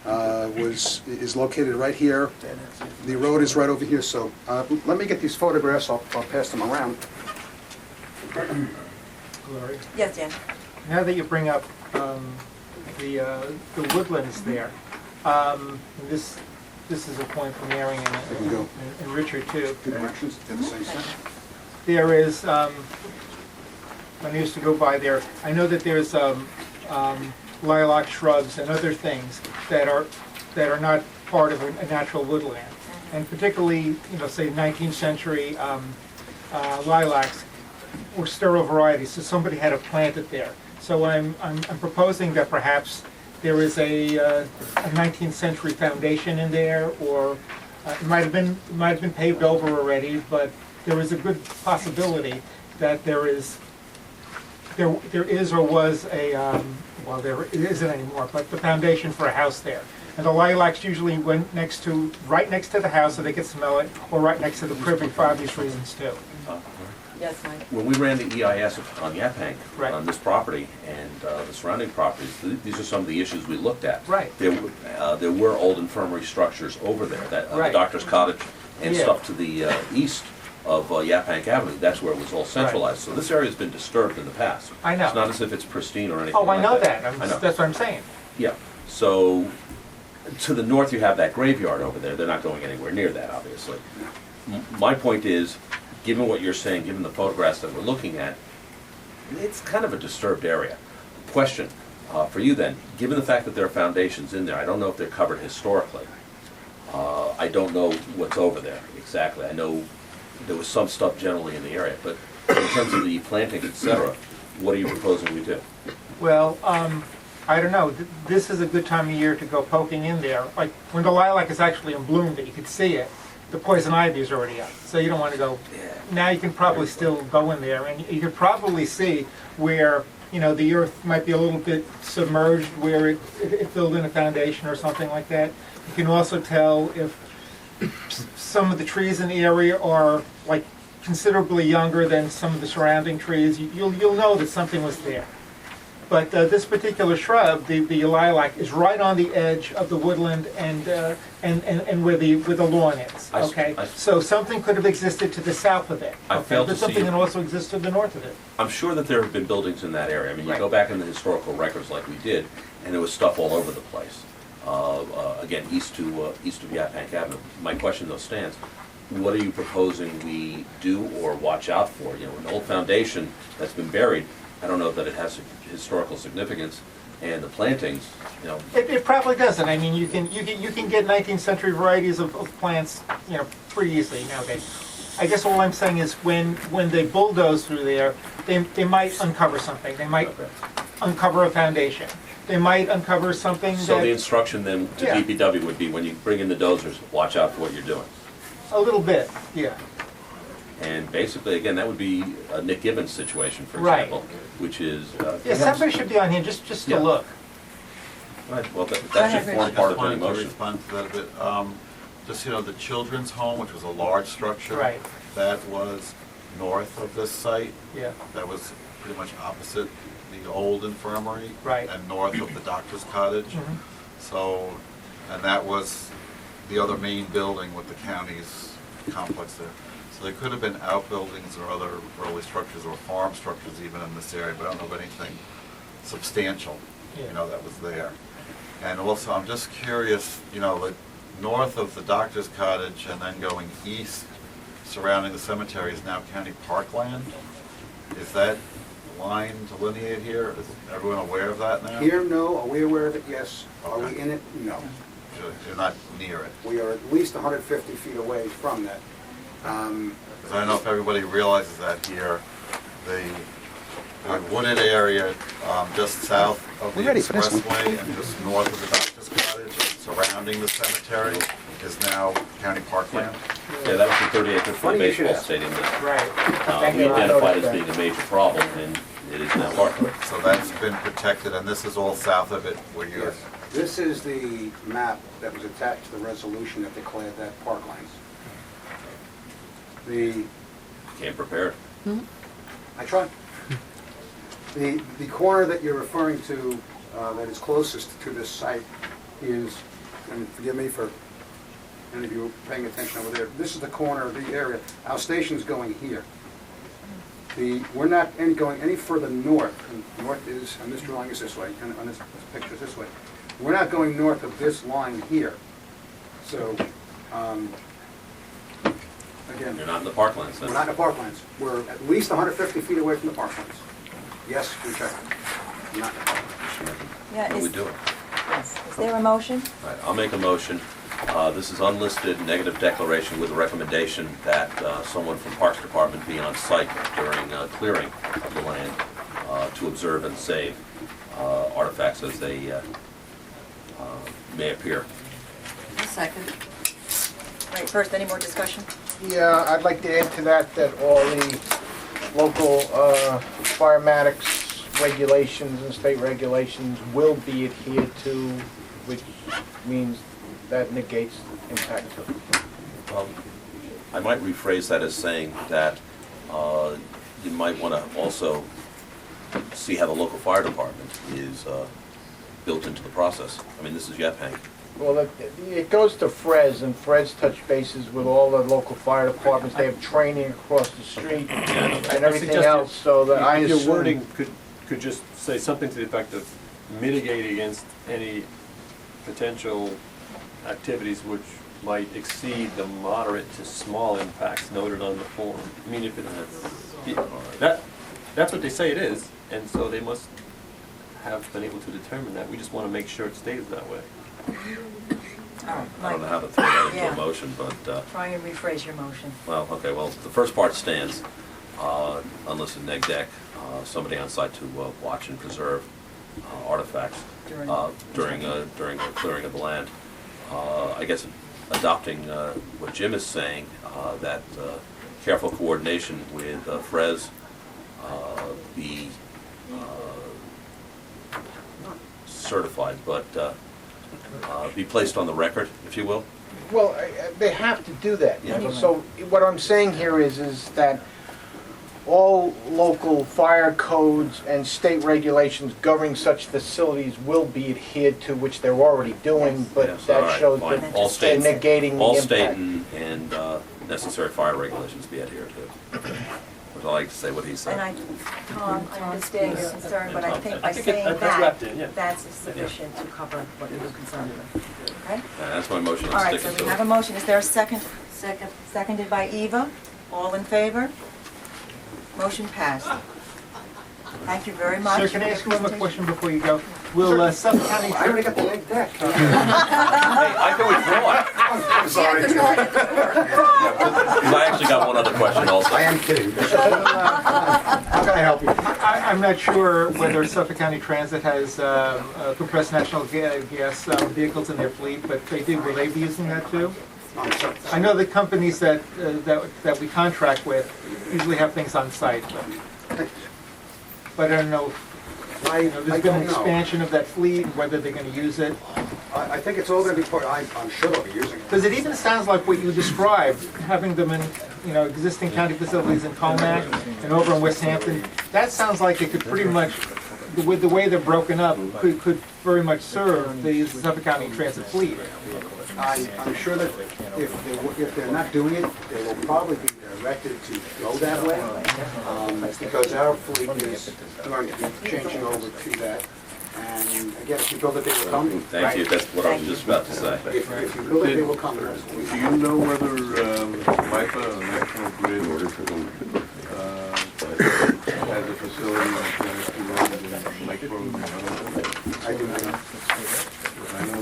is located right here. The road is right over here. So let me get these photographs. I'll pass them around. Gloria. Yes, Dan? Now that you bring up the woodlands there, this is a point from Mary and Richard too. Two directions, they're the same side. There is, when I used to go by there, I know that there's lilac shrubs and other things that are not part of a natural woodland. And particularly, say 19th century lilacs were sterile varieties, so somebody had to plant it there. So I'm proposing that perhaps there is a 19th century foundation in there, or it might have been paved over already, but there is a good possibility that there is or was a well, there isn't anymore, but the foundation for a house there. And the lilacs usually went right next to the house so they could smell it, or right next to the privy for obvious reasons too. Yes, Mike? When we ran the EIS on Yaphank, Right. on this property and the surrounding properties, these are some of the issues we looked at. Right. There were old infirmary structures over there, the Right. doctor's cottage and Yeah. stuff to the east of Yaphank Avenue. That's where it was all centralized. So this area's been disturbed in the past. I know. It's not as if it's pristine or anything Oh, I like know that. that. I know. That's what I'm saying. Yeah, so to the north you have that graveyard over there. They're not going anywhere near that, obviously. My point is, given what you're saying, given the photographs that we're looking at, it's kind of a disturbed area. Question for you then, given the fact that there are foundations in there, I don't know if they're covered historically. I don't know what's over there exactly. I know there was some stuff generally in the area, but in terms of the planting, et cetera, what are you proposing we do? Well, I don't know. This is a good time of year to go poking in there. Like when the lilac is actually in bloom, that you can see it. The poison ivy is already up, so you don't want to go. Now you can probably still go in there, and you could probably see where the earth might be a little bit submerged, where it filled in a foundation or something like that. You can also tell if some of the trees in the area are like considerably younger than some of the surrounding trees. You'll know that something was there. But this particular shrub, the lilac, is right on the edge of the woodland and where the lawn is. Okay, so something could have existed to the south of it. I failed but to see something it. that also exists to the north of it. I'm sure that there have been buildings in that area. I mean, you go back in the historical records like we did, and there was stuff all over the place. Again, east of Yaphank Avenue. My question though stands: what are you proposing we do or watch out for? An old foundation that's been buried. I don't know that it has historical significance, and the plantings, It probably doesn't. I mean, you can get 19th century varieties of plants, pretty easily nowadays. I guess all I'm saying is when they bulldoze through there, they might uncover something. They might uncover a foundation. they might uncover something So the that, instruction then to Yeah. DPW would be, when you bring in the dozers, watch out for what you're doing. a little bit, yeah. And basically, again, that would be a Nick Gibbons situation, for Right. example, which is. Yeah, somebody should be on here just Yeah. to look. Right, well, that ahead, should form Rich. part Just of any wanted to motion. respond to that a bit. Just, the children's home, which was a large structure. Right. That was north of this site. Yeah. That was pretty much opposite the old infirmary. Right. And north of the doctor's cottage. Mhm. So, and that was the other main building with the county's complex there. So there could have been outbuildings or other early structures or farm structures even in this area, but I don't know of anything substantial, Yeah. that was there. And also, I'm just curious, like north of the doctor's cottage and then going east surrounding the cemetery is now county parkland. Is that line delineated here? Is everyone aware of that now? Here, no. Are we aware of it? Yes. Are we Okay. in it? No. You're not near it. We are at least 150 feet away from that. 'Cause I don't know if everybody realizes that here, the wooded area just south of the We're ready for this one. expressway and just north of the doctor's cottage surrounding the cemetery is now county parkland. Yeah, that was the 30-acre Funny you should baseball ask. stadium that Right. Thank we you. I identified as noticed being a major problem, and it is now part of it. So that's been protected, and this is all south of it where you're, Yes. This is the map that was attached to the resolution that declared that parklands. The Came prepared. I tried. The corner that you're referring to, that is closest to this site is, and forgive me for any of you paying attention over there, this is the corner of the area. Our station's going here. We're not going any further north, and north is, and this drawing is this way, and on this picture is this way. We're not going north of this line here. So, again, You're not in the parklands we're then. not in the parklands. We're at least 150 feet away from the parklands. Yes, we checked. We're not in the parklands. Yeah, What are we is, doing? yes. Is there a motion? All right, I'll make a motion. This is unlisted negative declaration with a recommendation that someone from Parks Department be on site during clearing of the land to observe and save artifacts as they may appear. Second. Right, first, any more discussion? Yeah, I'd like to add to that all the local firematics regulations and state regulations will be adhered to, which means that negates impact to. I might rephrase that as saying that you might want to also see how the local fire department is built into the process. I mean, this is Yaphank. Well, it goes to Frez, and Frez touch bases with all the local fire departments. They have training across the street and everything suggest else, so that I Your assume... wording could just say something to the effect of mitigate against any potential activities which might exceed the moderate to small impacts noted on the form. I mean, if that's what they say it is, and so they must have been able to determine that. We just want to make sure it stays that way. I don't know how to throw that into Yeah. a motion, but, Try and rephrase your motion. well, okay, well, the first part stands. Unlisted neg deck, somebody on site to watch and preserve artifacts during the clearing of the land. I guess adopting what Jim is saying, that careful coordination with Frez be not certified, but be placed on the record, if you will. Well, they have to do that. Yeah. So what I'm saying here is that all local fire codes and state regulations governing such facilities will be adhered to, which they're already doing, but Yes, all that right, shows fine. that All they're state- negating All the state impact. and necessary fire regulations be adhered to. Would I like to say what he said? And Tom, I understand your concern, but I think by I think saying that's that, wrapped in, yeah. that's sufficient to cover what you're concerned with. Okay? That's my motion, All I'm right, so sticking we have to a it. motion. Is there a second? Second. Seconded by Eva. All in favor? Motion passed. Thank you very much. Sir, can I ask you one more question before you go? Will Suffolk County... I already got the egg deck. Hey, I can withdraw it. I'm sorry. Because I actually got one other question also. I am kidding. How can I help you? I'm not sure whether Suffolk County Transit has compressed natural gas vehicles in their fleet, but will they be using that too? I know the companies that we contract with usually have things on site, but I don't know. There's been an expansion of that fleet, whether they're going to use it. I think it's all going to be part, I'm sure they'll be using it. Because it even sounds like what you described, having them in, existing county facilities in Comac and over in West Hampton. That sounds like it could pretty much, with the way they're broken up, could very much serve the Suffolk County Transit fleet. I'm sure that if they're not doing it, they will probably be directed to go that way, because our fleet is going to be changing over to that. And again, if you build it, they will come. Thank you, that's what I was just about to say. If you build it, they will come. Do you know whether MIPA, National Grid, has a facility in Lakefront? I do not know. I know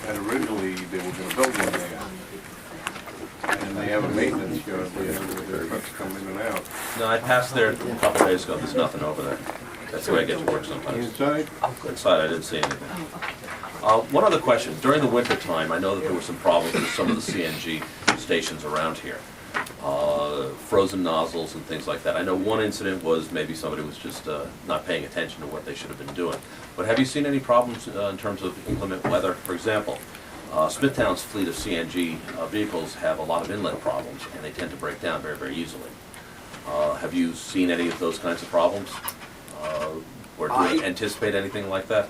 and originally they were going to build one there. And they have a maintenance yard there where their trucks come in and out. No, I passed there a couple days ago, there's nothing over there. That's the way I get to work sometimes. Inside? Inside, I didn't see anything. One other question, during the winter time, I know that there were some problems with some of the CNG stations around here. Frozen nozzles and things like that. I know one incident was maybe somebody was just not paying attention to what they should have been doing. But have you seen any problems in terms of inclement weather? For example, Smithtown's fleet of CNG vehicles have a lot of inlet problems, and they tend to break down very, very easily. Have you seen any of those kinds of problems? Or do you anticipate anything like that?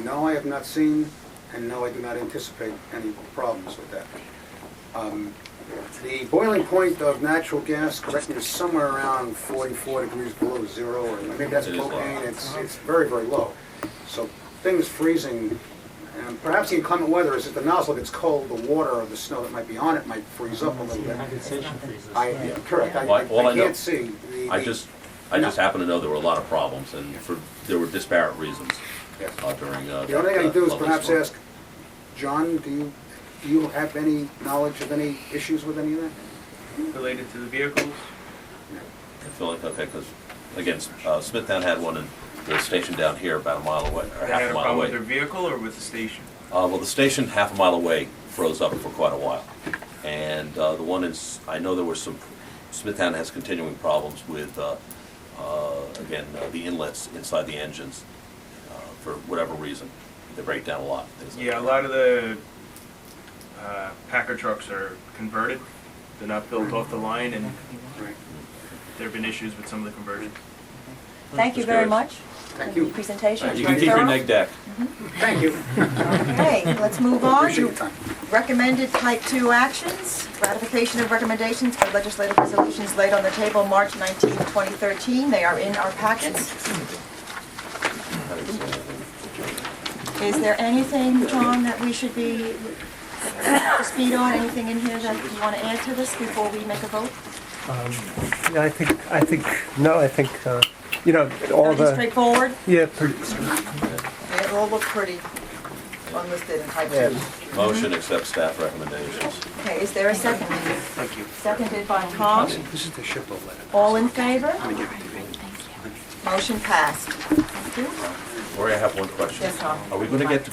No, I have not seen, and no, I do not anticipate any problems with that. The boiling point of natural gas, correct me, is somewhere around 44 degrees below zero, or maybe that's propane. It's very, very low. So things freezing, and perhaps the inclement weather is if the nozzle gets cold, the water or the snow that might be on it might freeze up a little bit. Correct. I can't see. I just happen to know there were a lot of problems, and there were disparate reasons during. The only thing I can do is perhaps ask John, do you have any knowledge of any issues with any of that? Related to the vehicles? I feel like, okay, because, again, Smithtown had one in the station down here about a mile away, or They half had a a mile problem away. with their vehicle or with the station? Well, the station half a mile away froze up for quite a while. And the one in, I know there were some, Smithtown has continuing problems with, again, the inlets inside the engines for whatever reason. They break down a lot. Yeah, a lot of the Packer trucks are converted. They're not built off the line, and there have been issues with some of the conversions. Thank you very much. Thank you. Presentation. You can keep your neg deck. Thank you. Okay, let's move on Appreciate to your time. recommended type 2 actions. Ratification of recommendations for legislative resolutions laid on the table March 19, 2013. They are in our packets. Is there anything, John, that we should be up to speed on? Anything in here that you want to add to this before we make a vote? I think, all Pretty the, straightforward? yeah, pretty, They all look pretty unlisted in type 2. Motion accept staff recommendations. Okay, is there a second? thank you. Seconded by Tom. This is the SHPO letter. All in favor? Let me give it to you. Motion passed. Thank you. Lori, I have one question. Yes, Tom. Are we going to get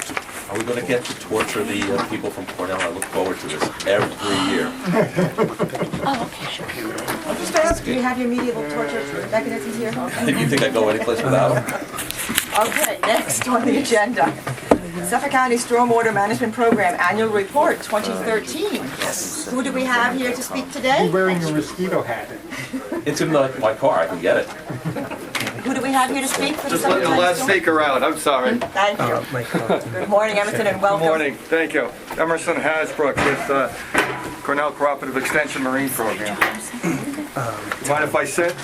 to torture the people from Cornell? I look forward to this every year. I'm just asking, do you have your medieval torture mechanisms here? You think I go anyplace without them? Okay, next on the agenda. Suffolk County Stormwater Management Program Annual Report 2013. Who do we have here to speak today? You're wearing a mosquito hat. It's in my car. I can get it. Who do we have here to speak for the Just let Suffolk the County last Storm- speaker out, I'm sorry. Thank you. Good morning, Emerson, and Good welcome. morning, thank you. Emerson Hasbrook with Cornell Cooperative Extension Marine Program. Mind if I sit?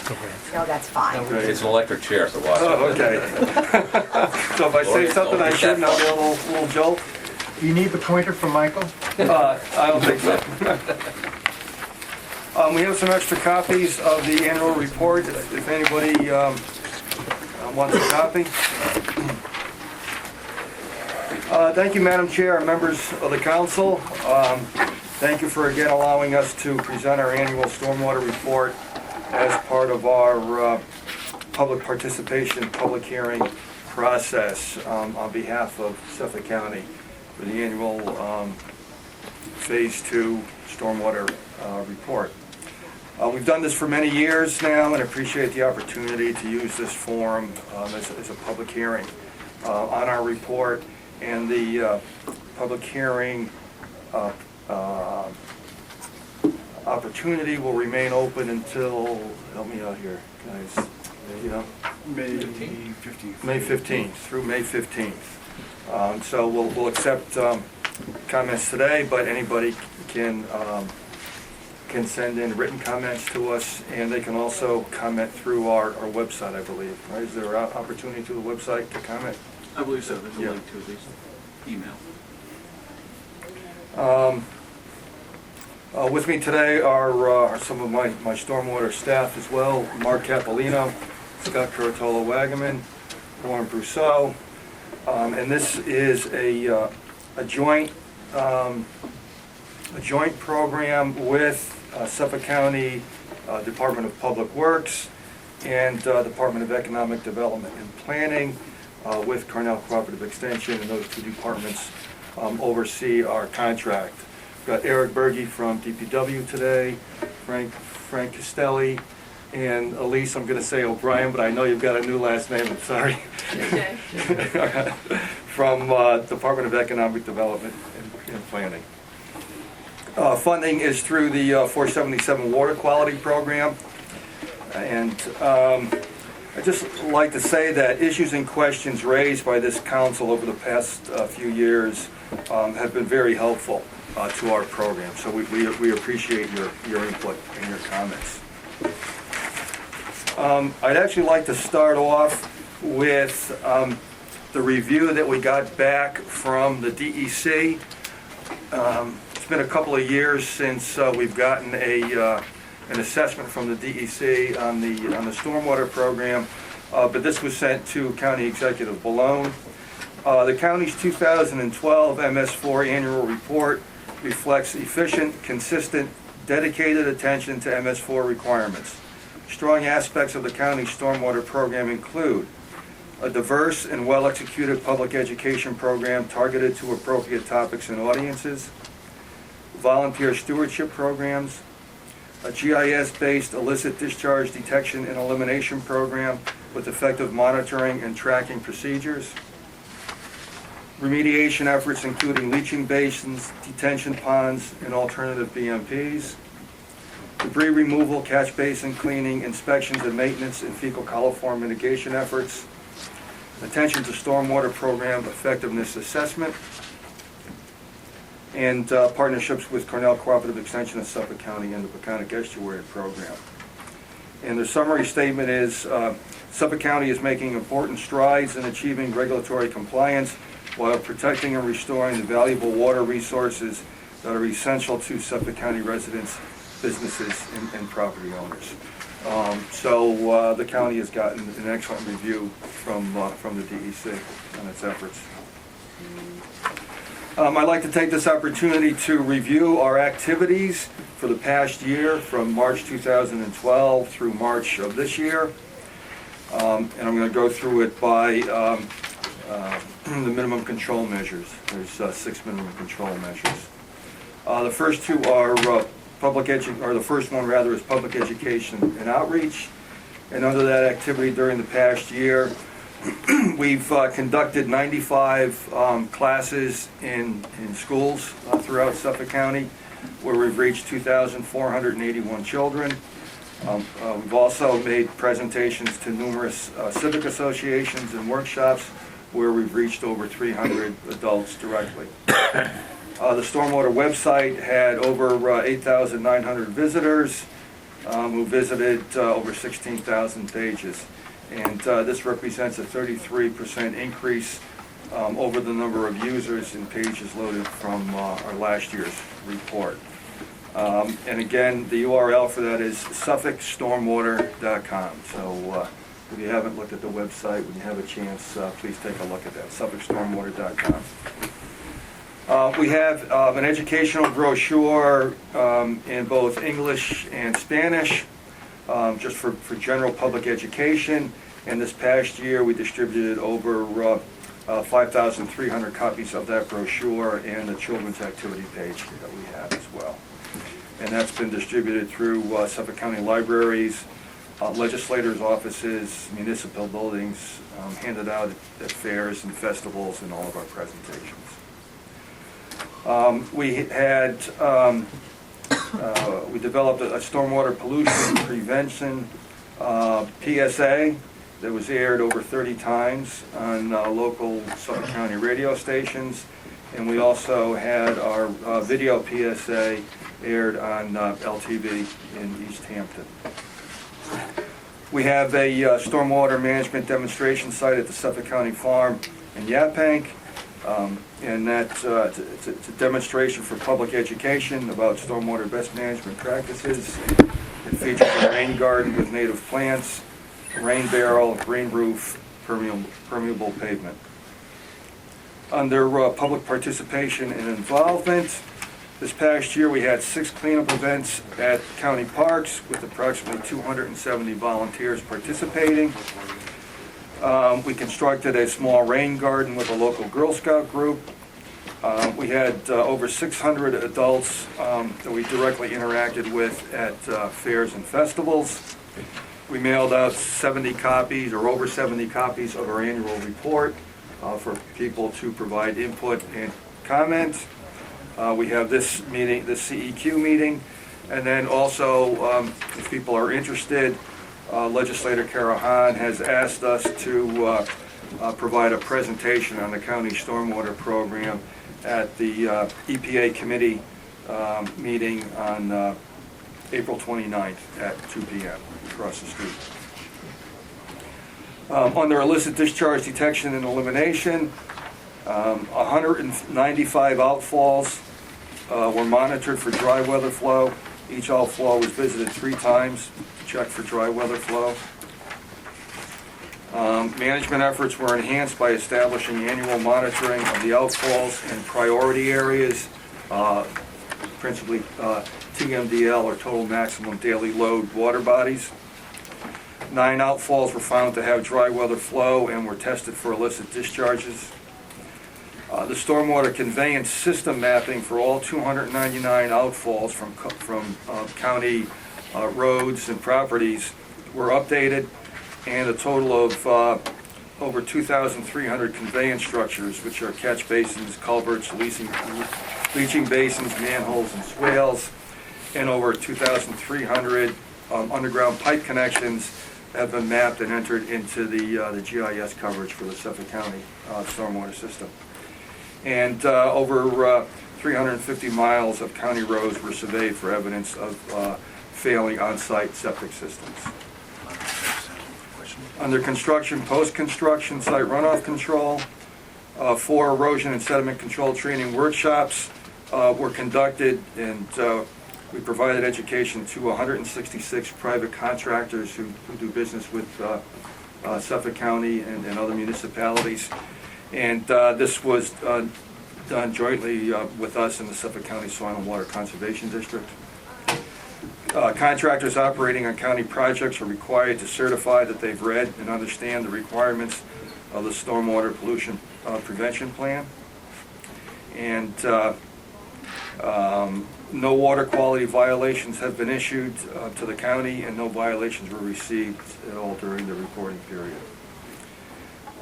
No, that's fine. It's an electric chair, so watch Oh, it. okay. So if I say something I shouldn't, I'll get a little jolt? You need the pointer from Michael? I don't think so. We have some extra copies of the annual report, if anybody wants a copy. Thank you, Madam Chair, and members of the council. Thank you for again allowing us to present our annual stormwater report as part of our public participation, public hearing process on behalf of Suffolk County for the annual Phase 2 Stormwater Report. We've done this for many years now and appreciate the opportunity to use this forum as a public hearing on our report, and the public hearing opportunity will remain open until, help me out here, guys, you know? May 15th. May 15th, through May 15th. So we'll accept comments today, but anybody can send in written comments to us, and they can also comment through our website, I believe. Right? Is there an opportunity through the website to comment? I believe so, there's a Yeah. link to this email. With me today are some of my stormwater staff as well. Mark Capolino, Scott Curatolo-Wagaman, Warren Brousseau. And this is a joint program with Suffolk County Department of Public Works and Department of Economic Development and Planning with Cornell Cooperative Extension, and those two departments oversee our contract. We've got Eric Berge from DPW today, Frank Castelli, and Elise, I'm going to say O'Brien, but I know you've got a new last name, I'm sorry. Okay. From Department of Economic Development and Planning. Funding is through the 477 Water Quality Program. And I'd just like to say that issues and questions raised by this council over the past few years have been very helpful to our program. So we appreciate your input and your comments. I'd actually like to start off with the review that we got back from the DEC. It's been a couple of years since we've gotten an assessment from the DEC on the stormwater program, but this was sent to County Executive Balone. The county's 2012 MS4 annual report reflects efficient, consistent, dedicated attention to MS4 requirements. Strong aspects of the county's stormwater program include a diverse and well-executed public education program targeted to appropriate topics and audiences, volunteer stewardship programs, a GIS-based illicit discharge detection and elimination program with effective monitoring and tracking procedures, remediation efforts including leaching basins, detention ponds, and alternative BMPs, debris removal, catch basin cleaning, inspections and maintenance, and fecal coliform mitigation efforts, attention to stormwater program effectiveness assessment, and partnerships with Cornell Cooperative Extension of Suffolk County and the Peconic Estuary Program. And the summary statement is, Suffolk County is making important strides in achieving regulatory compliance while protecting and restoring the valuable water resources that are essential to Suffolk County residents, businesses, and property owners. So the county has gotten an excellent review from the DEC on its efforts. I'd like to take this opportunity to review our activities for the past year from March 2012 through March of this year. And I'm going to go through it by the minimum control measures. There's 6 minimum control measures. The first two are the first one rather is public education and outreach. And under that activity during the past year, we've conducted 95 classes in schools throughout Suffolk County, where we've reached 2,481 children. We've also made presentations to numerous civic associations and workshops, where we've reached over 300 adults directly. The Stormwater website had over 8,900 visitors who visited over 16,000 pages. And this represents a 33% increase over the number of users and pages loaded from our last year's report. And again, the URL for that is suffolkstormwater.com. So if you haven't looked at the website, when you have a chance, please take a look at that, suffolkstormwater.com. We have an educational brochure in both English and Spanish. just for general public education. And this past year, we distributed over 5,300 copies of that brochure and the children's activity page that we have as well. And that's been distributed through Suffolk County libraries, legislators' offices, municipal buildings, handed out at fairs and festivals and all of our presentations. We developed a stormwater pollution prevention PSA that was aired over 30 times on local Suffolk County radio stations. And we also had our video PSA aired on LTV in East Hampton. We have a stormwater management demonstration site at the Suffolk County Farm in Yaphank. And that's it's a demonstration for public education about stormwater best management practices. It features a rain garden with native plants, rain barrel, rain roof, permeable pavement. Under public participation and involvement, this past year we had 6 cleanup events at county parks with approximately 270 volunteers participating. We constructed a small rain garden with a local Girl Scout group. We had over 600 adults that we directly interacted with at fairs and festivals. We mailed out 70 copies or over 70 copies of our annual report for people to provide input and comment. We have this meeting, this CEQ meeting, and then also, if people are interested, Legislator Kara Hahn has asked us to provide a presentation on the county stormwater program at the EPA committee meeting on April 29th at 2 p.m. across the street. Under illicit discharge detection and elimination, 195 outfalls were monitored for dry weather flow. Each outfall was visited 3 times to check for dry weather flow. Management efforts were enhanced by establishing annual monitoring of the outfalls in priority areas, principally TMDL or total maximum daily load water bodies. 9 outfalls were found to have dry weather flow and were tested for illicit discharges. The stormwater conveyance system mapping for all 299 outfalls from county roads and properties were updated, and a total of over 2,300 conveyance structures, which are catch basins, culverts, leaching basins, manholes, and swales, and over 2,300 underground pipe connections have been mapped and entered into the GIS coverage for the Suffolk County stormwater system. And over 350 miles of county roads were surveyed for evidence of failing on-site septic systems. Under construction, post-construction site runoff control, 4 erosion and sediment control training workshops were conducted, and we provided education to 166 private contractors who do business with Suffolk County and other municipalities. And this was done jointly with us in the Suffolk County Soil and Water Conservation District. Contractors operating on county projects are required to certify that they've read and understand the requirements of the Stormwater Pollution Prevention Plan. And no water quality violations have been issued to the county, and no violations were received at all during the reporting period.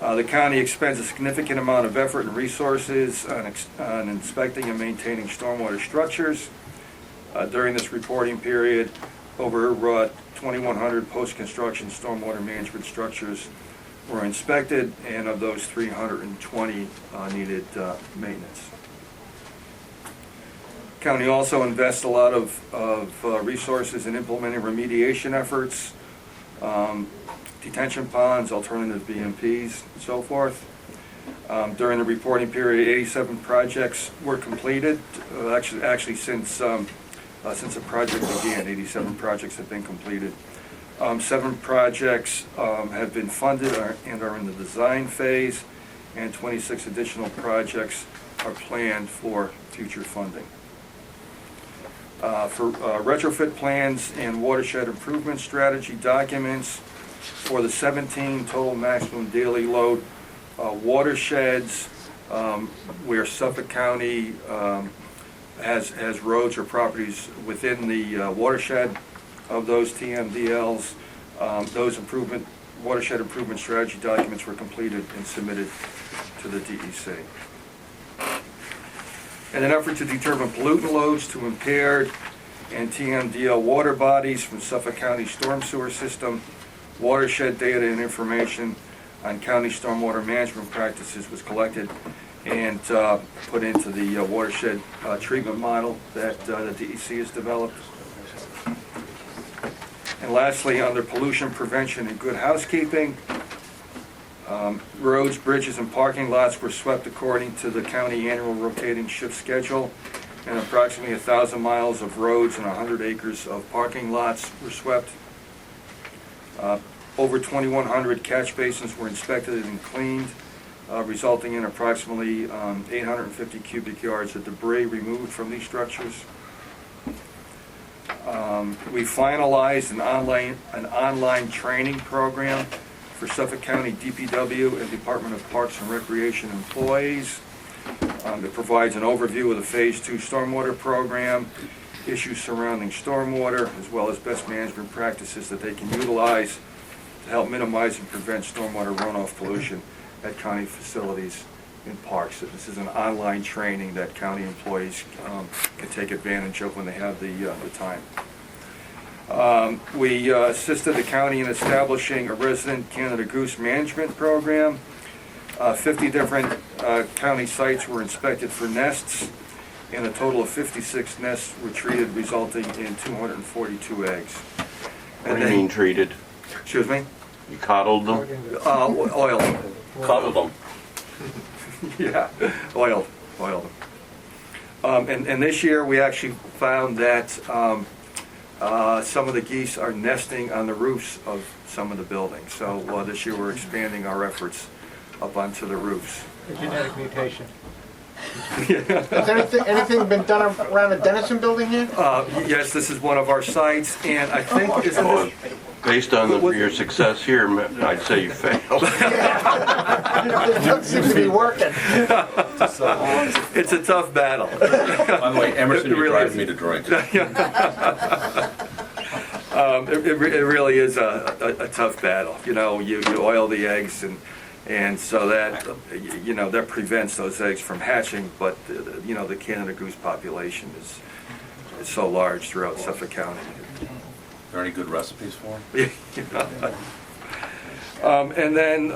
The county expends a significant amount of effort and resources on inspecting and maintaining stormwater structures. During this reporting period, over 2,100 post-construction stormwater management structures were inspected, and of those, 320 needed maintenance. County also invests a lot of resources in implementing remediation efforts, detention ponds, alternative BMPs, and so forth. During the reporting period, 87 projects were completed. Actually, since the project began, 87 projects have been completed. 7 projects have been funded and are in the design phase, and 26 additional projects are planned for future funding. for retrofit plans and watershed improvement strategy documents for the 17 total maximum daily load watersheds where Suffolk County has roads or properties within the watershed of those TMDLs. Those watershed improvement strategy documents were completed and submitted to the DEC. In an effort to determine pollutant loads to impaired and TMDL water bodies from Suffolk County storm sewer system, watershed data and information on county stormwater management practices was collected and put into the watershed treatment model that the DEC has developed. And lastly, under pollution prevention and good housekeeping, roads, bridges, and parking lots were swept according to the county annual rotating shift schedule, and approximately 1,000 miles of roads and 100 acres of parking lots were swept. Over 2,100 catch basins were inspected and cleaned, resulting in approximately 850 cubic yards of debris removed from these structures. We finalized an online training program for Suffolk County DPW and Department of Parks and Recreation employees. It provides an overview of the Phase 2 stormwater program, issues surrounding stormwater, as well as best management practices that they can utilize to help minimize and prevent stormwater runoff pollution at county facilities and parks. So this is an online training that county employees can take advantage of when they have the time. We assisted the county in establishing a resident Canada Goose management program. 50 different county sites were inspected for nests, and a total of 56 nests were treated, resulting in 242 eggs. What do you mean treated? Excuse me? You coddled them? Oiled. Coddled them. Yeah, oiled them. And this year, we actually found that some of the geese are nesting on the roofs of some of the buildings. So this year, we're expanding our efforts up onto the roofs. A genetic mutation. Has anything been done around the Dennison building here? Yes, this is one of our sites, and I think, isn't this... Based on your success here, I'd say you failed. It seems to be working. It's a tough battle. By the way, Emerson, you're driving me to drink. It really is a tough battle. You know, you oil the eggs, and so that, that prevents those eggs from hatching, but, the Canada goose population is so large throughout Suffolk County. Are there any good recipes for them? And then,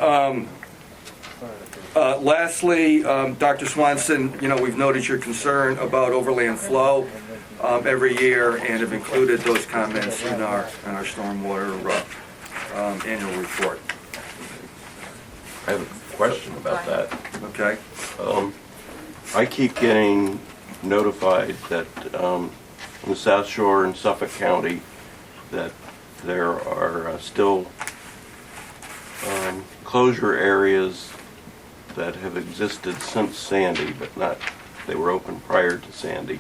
lastly, Dr. Swanson, we've noted your concern about overland flow every year and have included those comments in our stormwater annual report. I have a question about that. Okay. I keep getting notified that in the South Shore in Suffolk County that there are still closure areas that have existed since Sandy, but they were open prior to Sandy.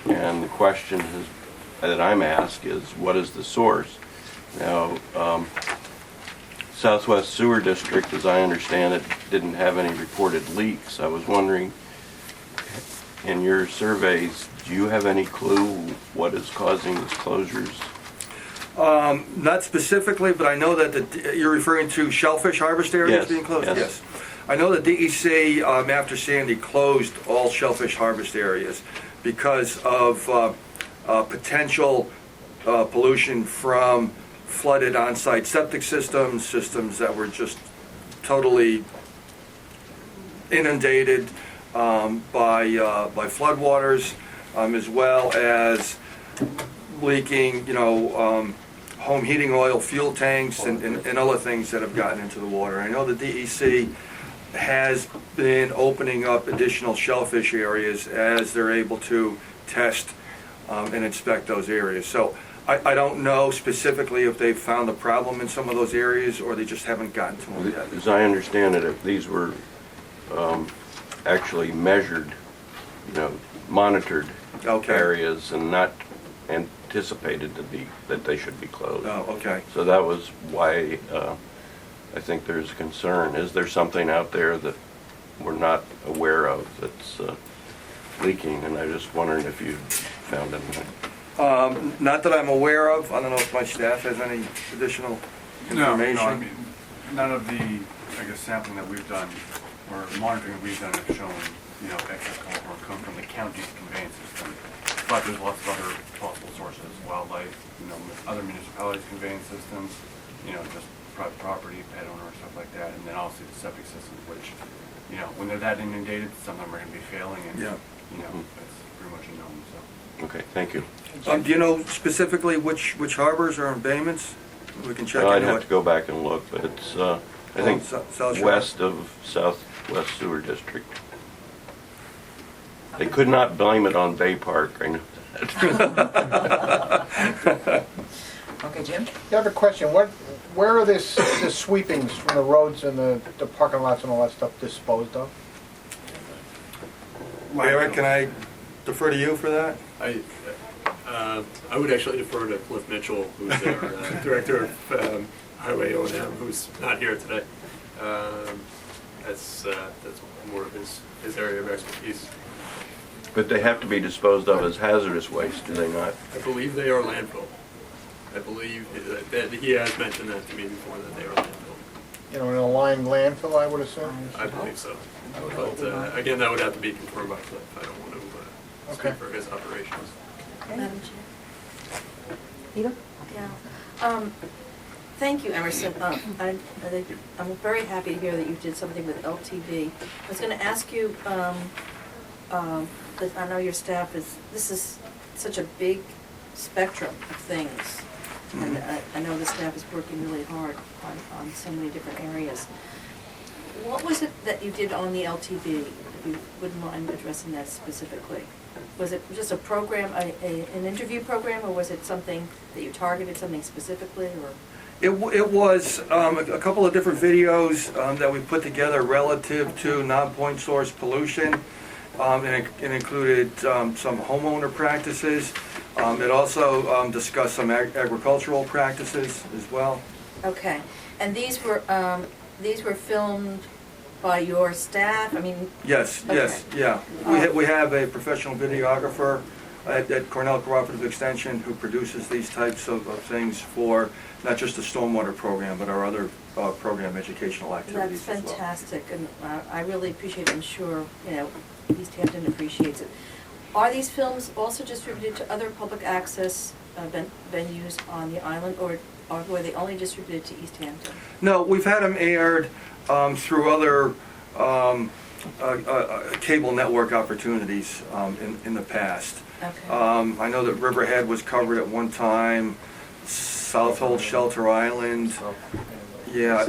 And the question that I'm asked is, what is the source? Now, Southwest Sewer District, as I understand it, didn't have any reported leaks. I was wondering, in your surveys, do you have any clue what is causing these closures? Not specifically, but I know that you're referring to shellfish harvest areas being closed? Yes. I know that DEC, after Sandy, closed all shellfish harvest areas because of potential pollution from flooded on-site septic systems that were just totally inundated by floodwaters, as well as leaking, home heating oil, fuel tanks, and other things that have gotten into the water. I know the DEC has been opening up additional shellfish areas as they're able to test and inspect those areas. So I don't know specifically if they've found a problem in some of those areas or they just haven't gotten to them yet. As I understand it, if these were actually measured, monitored areas and not anticipated that they should be closed. Oh, okay. So that was why I think there's concern. Is there something out there that we're not aware of that's leaking? And I was just wondering if you found anything. Not that I'm aware of. I don't know if my staff has any additional information. No, I mean, none of the, I guess, sampling that we've done, or monitoring that we've done have shown, excess or come from the county's conveyance system. But there's lots of other possible sources, wildlife, other municipalities' conveyance systems, just private property, pet owner, stuff like that. And then also the septic systems, which, when they're that inundated, some of them are going to be failing, and, Yeah. it's pretty much a known, so. Okay, thank you. Do you know specifically which harbors are embayments? We can check into it. I'd have to go back and look, but it's, I think, South Shore. west of Southwest Sewer District. They could not blame it on Bay Park, I know that. Okay, Jim? I have a question. Where are the sweepings from the roads and the parking lots and all that stuff disposed of? Eric, can I defer to you for that? I would actually defer to Cliff Mitchell, who's our Director of Highway O&M, who's not here today. That's more of his area of expertise. But they have to be disposed of as hazardous waste, do they not? I believe they are landfill. I believe that he has mentioned that to me before, that they are landfill. In a lined landfill, I would assume? I believe so. But again, that would have to be confirmed by Cliff. I don't want to speak for his operations. Madam Chair? Eva? Yeah. Thank you, Emerson. I'm very happy to hear that you did something with LTV. I was going to ask you, I know your staff this is such a big spectrum of things. And I know the staff is working really hard on so many different areas. What was it that you did on the LTV, if you wouldn't mind addressing that specifically? Was it just a program, an interview program, or was it something that you targeted, something specifically, or? It was a couple of different videos that we put together relative to non-point source pollution. It included some homeowner practices. It also discussed some agricultural practices as well. Okay, and these were filmed by your staff? I mean. Yes, okay. yes, yeah. We have a professional videographer at Cornell Cooperative Extension who produces these types of things for not just the stormwater program, but our other program educational activities That's as well. fantastic, and I really appreciate it. I'm sure, East Hampton appreciates it. Are these films also distributed to other public access venues on the island, or were they only distributed to East Hampton? No, we've had them aired through other cable network opportunities in the past. Okay. I know that Riverhead was covered at one time, Southold, Shelter Island. Yeah,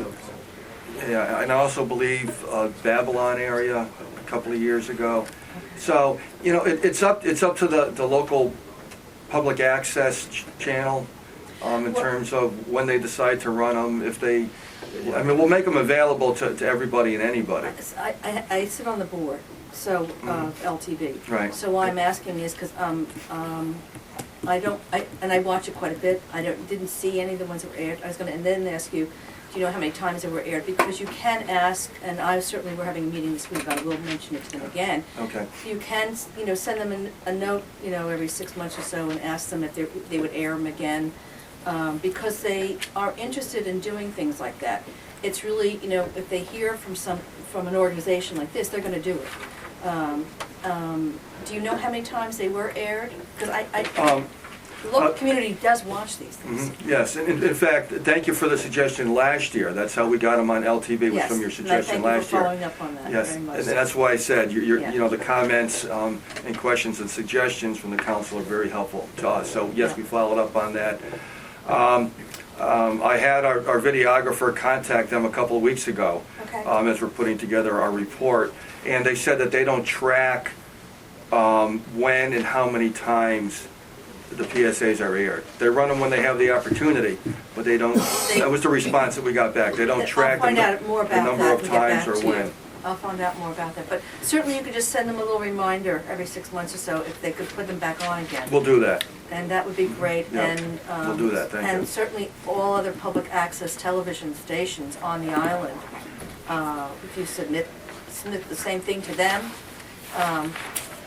and I also believe Babylon area a couple of years ago. So, it's up to the local public access channel in terms of when they decide to run them. We'll make them available to everybody and anybody. I sit on the board, so, LTV. Right. So why I'm asking is because, I watch it quite a bit. I didn't see any of the ones that were aired. I was gonna, and then ask you, do you know how many times they were aired? Because you can ask, and we're having a meeting this week, I will mention it to them again. Okay. You can, send them a note, every 6 months or so and ask them if they would air them again, because they are interested in doing things like that. It's really, if they hear from an organization like this, they're gonna do it. Do you know how many times they were aired? Because the local community does watch these things. Yes, and in fact, thank you for the suggestion last year. That's how we got them on LTV, was from your suggestion last year. Yes, and I thank you for following up on that Yes, very much. and that's why I said, Yeah. the comments and questions and suggestions from the council are very helpful to us. So yes, we followed up on that. I had our videographer contact them a couple of weeks ago as we're putting together our report, and they said that they don't track when and how many times the PSAs are aired. They run them when they have the opportunity, but they don't, that was the response that we got back. They don't track I'll find out more the about number that of and get times back or to you. when. I'll find out more about that, but certainly you could just send them a little reminder every 6 months or so if they could put them back on again. We'll do that. And that would be great, Yeah, and. we'll do that, thank you. And certainly all other public access television stations on the island, if you submit the same thing to them,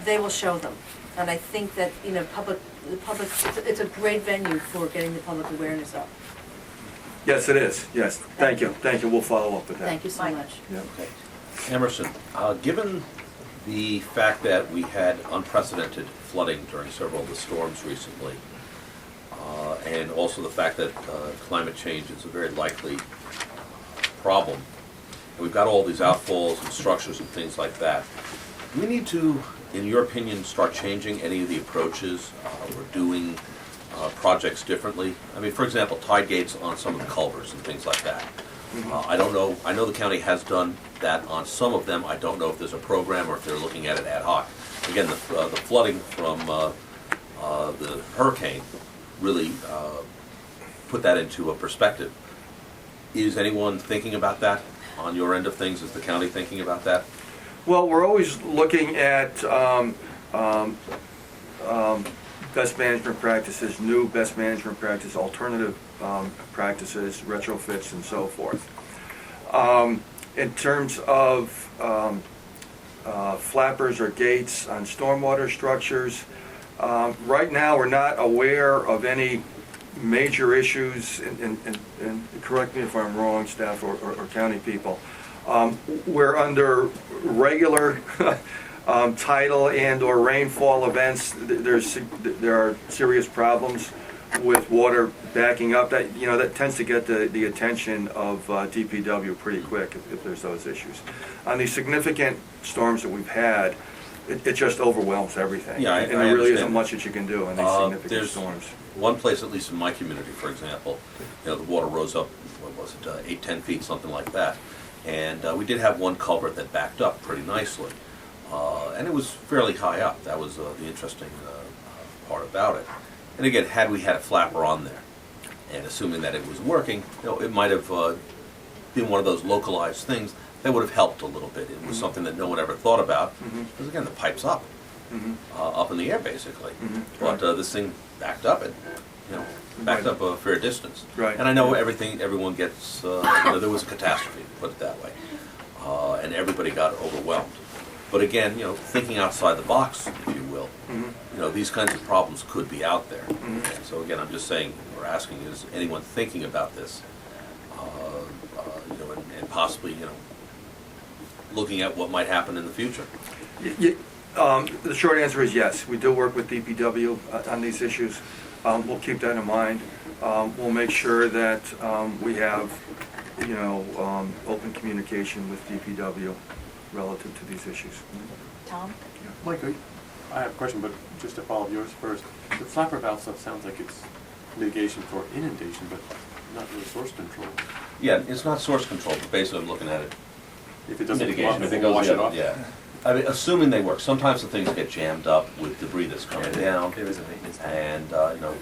they will show them. And I think that, you know, the public, it's a great venue for getting the public awareness up. Yes, it is, yes. Thank you, we'll follow up with that. Thank you so Mike. much. Yeah. Okay. Emerson, given the fact that we had unprecedented flooding during several of the storms recently, and also the fact that climate change is a very likely problem, and we've got all these outfalls and structures and things like that, do we need to, in your opinion, start changing any of the approaches or doing projects differently? I mean, for example, tide gates on some of the culverts and things like that. I don't know, I know the county has done that on some of them. I don't know if there's a program or if they're looking at it ad hoc. Again, the flooding from the hurricane really put that into a perspective. Is anyone thinking about that on your end of things? Is the county thinking about that? Well, we're always looking at best management practices, new best management practices, alternative practices, retrofits, and so forth. In terms of flappers or gates on stormwater structures, right now we're not aware of any major issues, and correct me if I'm wrong, staff or county people. We're under regular tidal and or rainfall events. There are serious problems with water backing up. That tends to get the attention of DPW pretty quick if there's those issues. On these significant storms that we've had, it just overwhelms everything. Yeah, and there really isn't much that you can do in these significant storms. One place, at least in my community, for example, the water rose up, what was it, 8-10 feet, something like that. And we did have one culvert that backed up pretty nicely. And it was fairly high up. That was the interesting part about it. And again, had we had a flapper on there, and assuming that it was working, it might have been one of those localized things that would have helped a little bit. It was something that no one ever thought about, because again, the pipe's up, up in the air basically. But this thing backed up, backed up a fair distance. Right. And I know everyone gets, there was a catastrophe, put it that way, and everybody got overwhelmed. But again, thinking outside the box, if you will, these kinds of problems could be out there. And so again, I'm just saying, or asking, is anyone thinking about this? And possibly, looking at what might happen in the future. The short answer is yes. We do work with DPW on these issues. We'll keep that in mind. We'll make sure that we have, open communication with DPW relative to these issues. Tom? Mike, I have a question, but just to follow up yours first. The flapper valve stuff sounds like it's mitigation for inundation, but not really source control. Yeah, it's not source control, but basically I'm looking at it. If it doesn't mitigation, come up, if it it goes wash it off? Yeah. I mean, assuming they work. Sometimes the things get jammed up with debris that's coming down. There is a maintenance. And,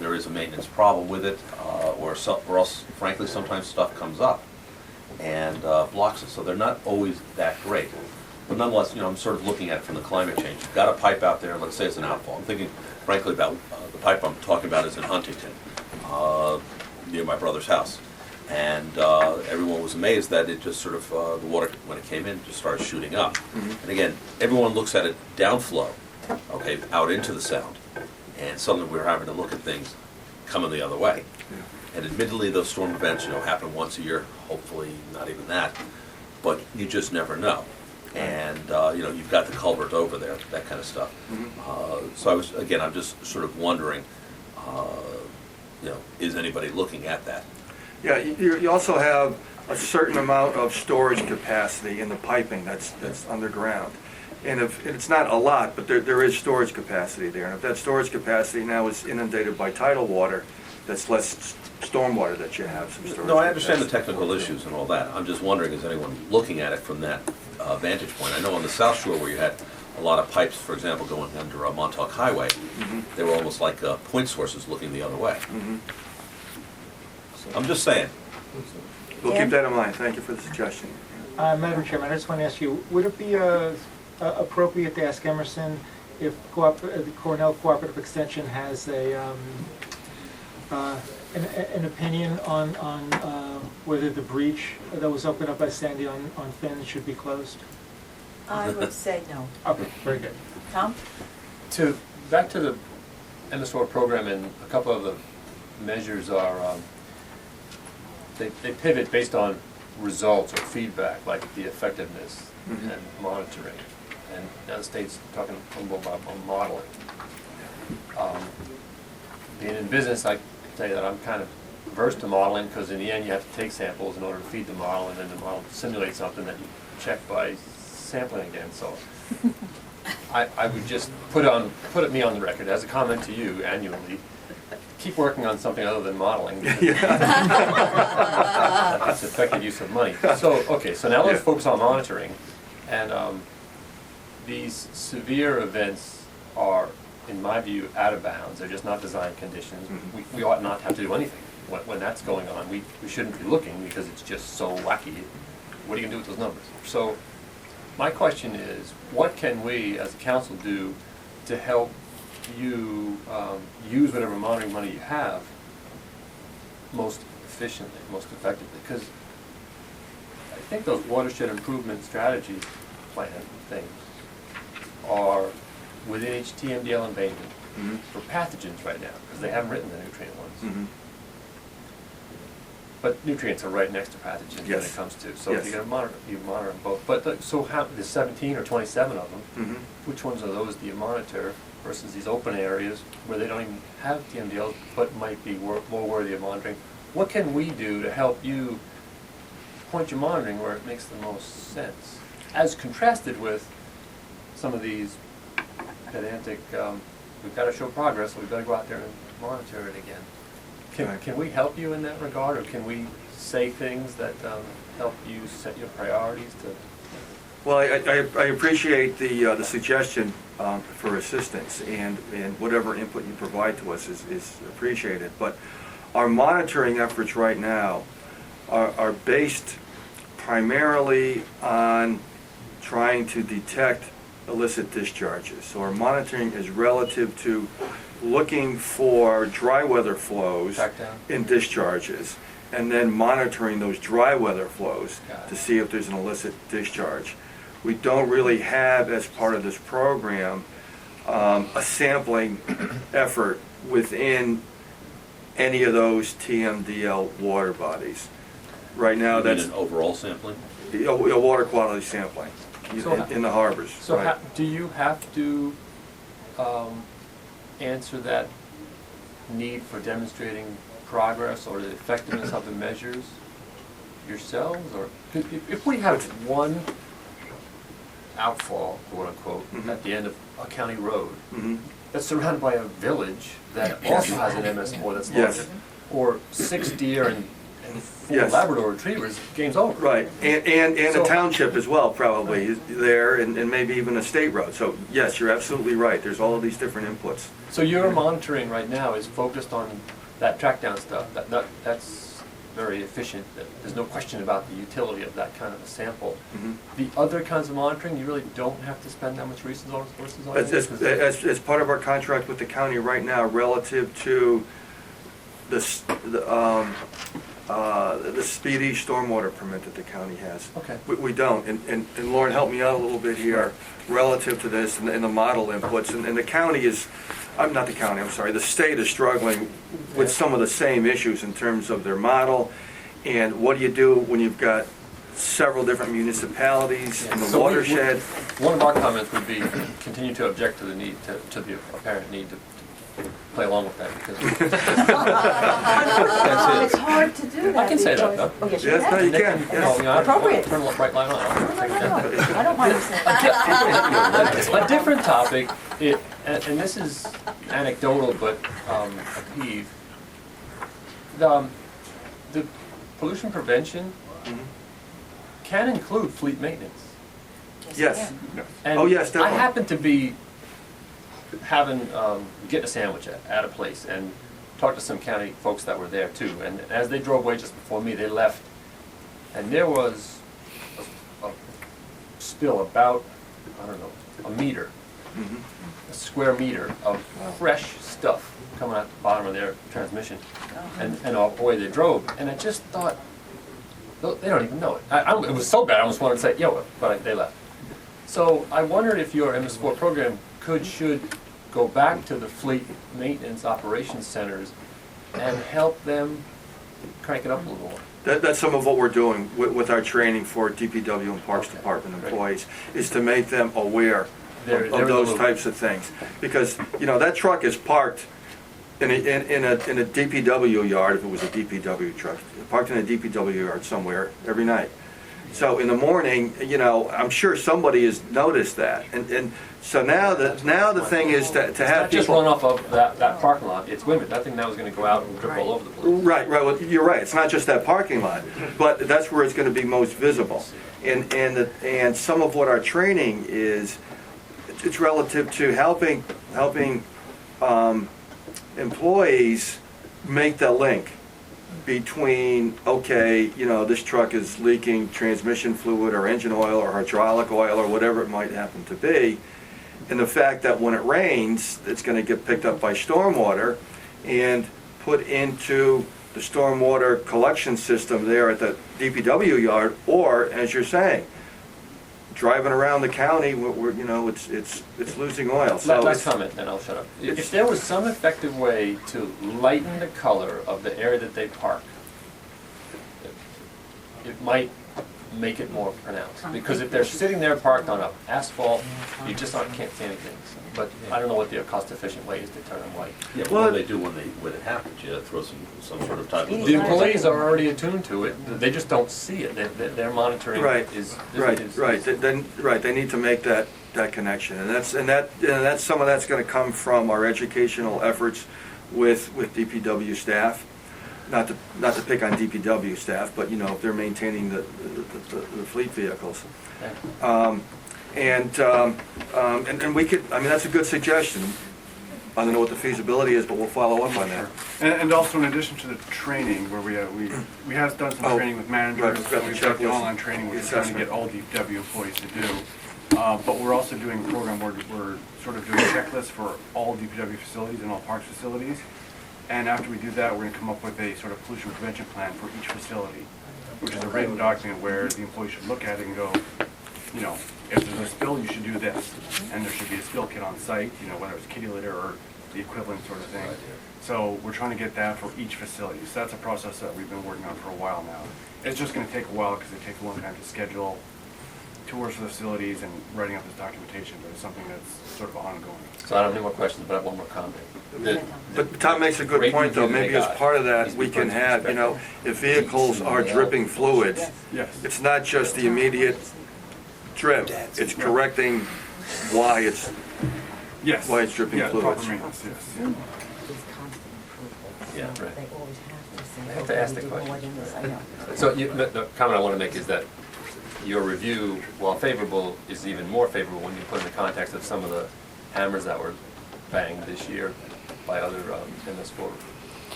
there is a maintenance problem with it, or else, frankly, sometimes stuff comes up and blocks it. So they're not always that great. But nonetheless, I'm sort of looking at it from the climate change. You've got a pipe out there, let's say it's an outfall. I'm thinking, frankly, about the pipe I'm talking about is in Huntington, near my brother's house. And everyone was amazed that it just sort of, the water, when it came in, just started shooting up. And again, everyone looks at it downflow, okay, out into the sound. And suddenly we're having to look at things coming the other way. And admittedly, those storm events, happen once a year, hopefully not even that, but you just never know. And, you've got the culvert over there, that kind of stuff. So I'm just sort of wondering, is anybody looking at that? Yeah, you also have a certain amount of storage capacity in the piping that's underground. And if it's not a lot, but there is storage capacity there. And if that storage capacity now is inundated by tidal water, that's less stormwater that you have, some storage No, I understand the capacity. technical issues and all that. I'm just wondering, is anyone looking at it from that vantage point? I know on the South Shore where you had a lot of pipes, for example, going under Montauk Highway, they were almost like point sources looking the other way. I'm just saying. We'll keep that in mind. Thank you for the suggestion. Madam Chairman, I just want to ask you, would it be appropriate to ask Emerson if the Cornell Cooperative Extension has an opinion on whether the breach that was opened up by Sandy on Finn should be closed? I would say no. Okay, very good. Tom? Back to the MSOR program, and a couple of the measures are, they pivot based on results or feedback, like the effectiveness and monitoring. And now the state's talking about modeling. Being in business, I can tell you that I'm kind of averse to modeling, because in the end you have to take samples in order to feed the model, and then the model simulates something that you check by sampling again. So I would just put me on the record as a comment to you annually. Keep working on something other than modeling. That's effective use of money. So, okay, so now let's focus on monitoring. And these severe events are, in my view, out of bounds. They're just not design conditions. We ought not have to do anything when that's going on. We shouldn't be looking, because it's just so wacky. What are you going to do with those numbers? So my question is, what can we as a council do to help you use whatever monitoring money you have most efficiently, most effectively? Because I think those watershed improvement strategy plan things are within each TMDL and Bainman for pathogens right now, because they haven't written the nutrient ones. But nutrients are right next to pathogens when it comes to. So if you're going to monitor, you monitor them both. But so how, there's 17 or 27 of them. Which ones of those do you monitor versus these open areas where they don't even have TMDLs but might be more worthy of monitoring? What can we do to help you point your monitoring where it makes the most sense, as contrasted with some of these pedantic, we've got to show progress, so we've got to go out there and monitor it again. Can we help you in that regard, or can we say things that help you set your priorities to? Well, I appreciate the suggestion for assistance, and whatever input you provide to us is appreciated. But our monitoring efforts right now are based primarily on trying to detect illicit discharges. So our monitoring is relative to looking for dry weather flows in discharges, and then monitoring those dry weather flows to see if there's an illicit discharge. We don't really have, as part of this program, a sampling effort within any of those TMDL water bodies. Right now, that's an overall sampling? Water quality sampling in the harbors. So do you have to answer that need for demonstrating progress or the effectiveness of the measures yourselves? Or if we have one outfall, quote unquote, at the end of a county road that's surrounded by a village that also has an MS4 that's larger, or 6 deer and 4 Labrador retrievers, game's over. Right, and a township as well, probably, there, and maybe even a state road. So, yes, you're absolutely right. There's all of these different inputs. So your monitoring right now is focused on that track down stuff. That's very efficient. There's no question about the utility of that kind of a sample. The other kinds of monitoring, you really don't have to spend that much resources on. As part of our contract with the county right now, relative to the speedy stormwater permit that the county has. Okay. We don't, and Lauren, help me out a little bit here, relative to this and the model inputs, and the county is, not the county, I'm sorry, the state is struggling with some of the same issues in terms of their model, and what do you do when you've got several different municipalities in the watershed? One of our comments would be continue to object to the need, to the apparent need to play along with that, because it's hard to do that. I can say that, though. Oh, yes, Yes, no, you can. Appropriate. Turn the bright light on. I don't mind you saying that. A different topic, and this is anecdotal but a peeve. The pollution prevention can include fleet maintenance. Yes. And Oh, yes, definitely. I happen to be getting a sandwich at a place and talked to some county folks that were there too. And as they drove away just before me, they left, and there was a spill about, I don't know, a meter a square meter of fresh stuff coming out the bottom of their transmission, and away they drove. And I just thought, they don't even know it. It was so bad, I almost wanted to say, yo, but they left. So I wondered if your MS4 program should go back to the fleet maintenance operations centers and help them crank it up a little more. That's some of what we're doing with our training for DPW and Parks Department employees, is to make them aware of those types of things. Because, you know, that truck is parked in a DPW yard, if it was a DPW truck, parked in a DPW yard somewhere every night. So in the morning, you know, I'm sure somebody has noticed that. And so now the thing is to have not just people run off of that parking lot. It's women. I think that was going to go out and drip all over the place. Right. Well, you're right. It's not just that parking lot, but that's where it's going to be most visible. And some of what our training is, it's relative to helping employees make the link between, okay, you know, this truck is leaking transmission fluid or engine oil or hydraulic oil or whatever it might happen to be, and the fact that when it rains, it's going to get picked up by stormwater and put into the stormwater collection system there at the DPW yard, or, as you're saying, driving around the county where you know, it's losing oil. So Last comment, then I'll shut up. If there was some effective way to lighten the color of the area that they park, it might make it more pronounced. Because if they're sitting there parked on asphalt, you just can't see anything. But I don't know what the cost-efficient way is to turn them white. Yeah, what do they do when it happens? You throw some sort of type of... The employees are already attuned to it. They just don't see it. Their monitoring is... Right. They need to make that connection, and that's some of that's going to come from our educational efforts with DPW staff. Not to pick on DPW staff, but you know, if they're maintaining the fleet vehicles. And we could, I mean, that's a good suggestion. I don't know what the feasibility is, but we'll follow up on that. And also, in addition to the training, where we have done some training with managers, we've got the online training we're trying to get all DPW employees to do. But we're also doing a program where we're sort of doing checklists for all DPW facilities and all parks facilities. And after we do that, we're going to come up with a sort of pollution prevention plan for each facility, which is a written document where the employee should look at it and go, you know, if there's a spill, you should do this. And there should be a spill kit on site, you know, whether it's kitty litter or the equivalent sort of thing. So we're trying to get that for each facility. So that's a process that we've been working on for a while now. It's just going to take a while because it takes a long time to schedule tours for the facilities and writing up this documentation, but it's something that's sort of ongoing. So I don't have any more questions, but I have one more comment. But Tom makes a good point, though. Maybe as part of that, we can have, you know, if vehicles are dripping fluids, it's not just the immediate drip. It's correcting why it's dripping fluids. Yeah, right. I have to ask the question. So the comment I want to make is that your review, while favorable, is even more favorable when you put in the context of some of the hammers that were banged this year by other MS4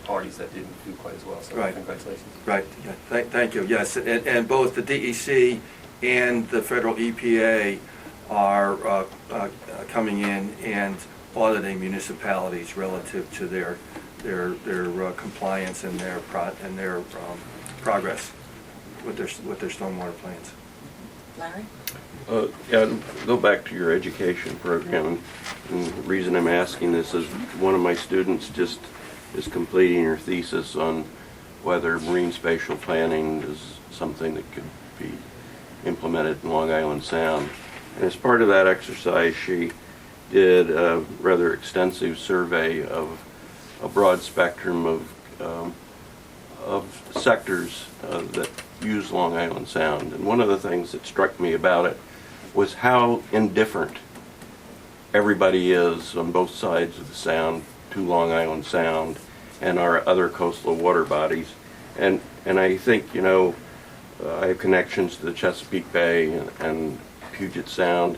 parties that didn't do quite as well. So congratulations. Right. Yeah. Thank you. Yes, and both the DEC and the federal EPA are coming in and auditing municipalities relative to their compliance and their progress with their stormwater plans. Larry? Yeah, go back to your education program. And the reason I'm asking this is one of my students just is completing her thesis on whether marine spatial planning is something that could be implemented in Long Island Sound. And as part of that exercise, she did a rather extensive survey of a broad spectrum of sectors that use Long Island Sound. And one of the things that struck me about it was how indifferent everybody is on both sides of the Sound to Long Island Sound and our other coastal water bodies. And I think, you know, I have connections to the Chesapeake Bay and Puget Sound.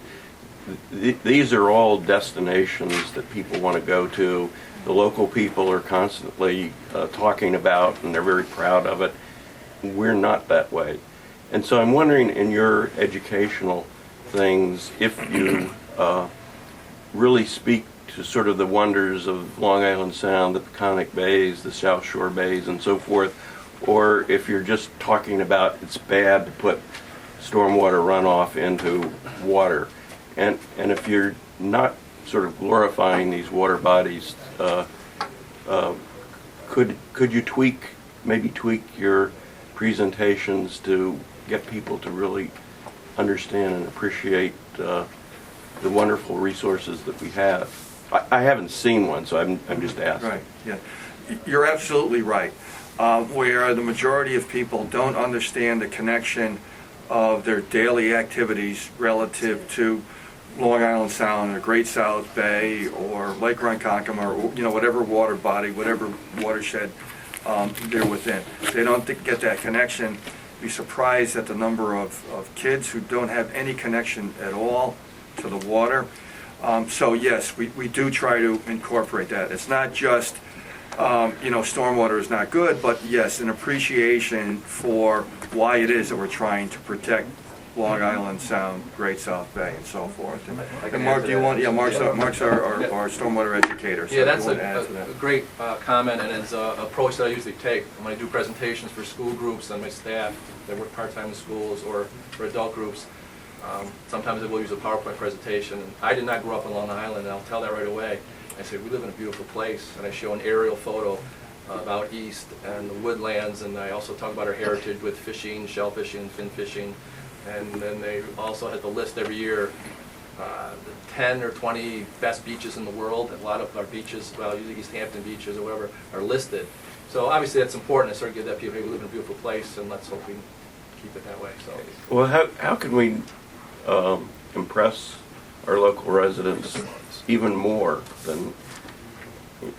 These are all destinations that people want to go to. The local people are constantly talking about, and they're very proud of it. We're not that way. And so I'm wondering, in your educational things, if you really speak to sort of the wonders of Long Island Sound, the Peconic Bays, the South Shore Bays, and so forth, or if you're just talking about it's bad to put stormwater runoff into water. And if you're not sort of glorifying these water bodies, could you maybe tweak your presentations to get people to really understand and appreciate the wonderful resources that we have? I haven't seen one, so I'm just asking. Right, yeah. You're absolutely right. Where the majority of people don't understand the connection of their daily activities relative to Long Island Sound or Great South Bay or Lake Ronkonkoma or whatever water body, whatever watershed they're within. They don't get that connection. Be surprised at the number of kids who don't have any connection at all to the water. So yes, we do try to incorporate that. It's not just stormwater is not good, but yes, an appreciation for why it is that we're trying to protect Long Island Sound, Great South Bay, and so forth. And Mark, do you want? Yeah, Mark's our stormwater educator. So yeah, that's a great comment, and it's an approach that I usually take when I do presentations for school groups and my staff that work part-time in schools or for adult groups. Sometimes I will use a PowerPoint presentation. And I did not grow up on Long Island, and I'll tell that right away. I say, we live in a beautiful place, and I show an aerial photo out east and the woodlands, and I also talk about our heritage with fishing, shellfishing, fin fishing, and then they also have the list every year, the 10 or 20 best beaches in the world. A lot of our beaches, well, usually East Hampton beaches or whatever, are listed. So obviously that's important to sort of give that people, hey, we live in a beautiful place, and let's hope we keep it that way. So. Well, how can we impress our local residents even more than,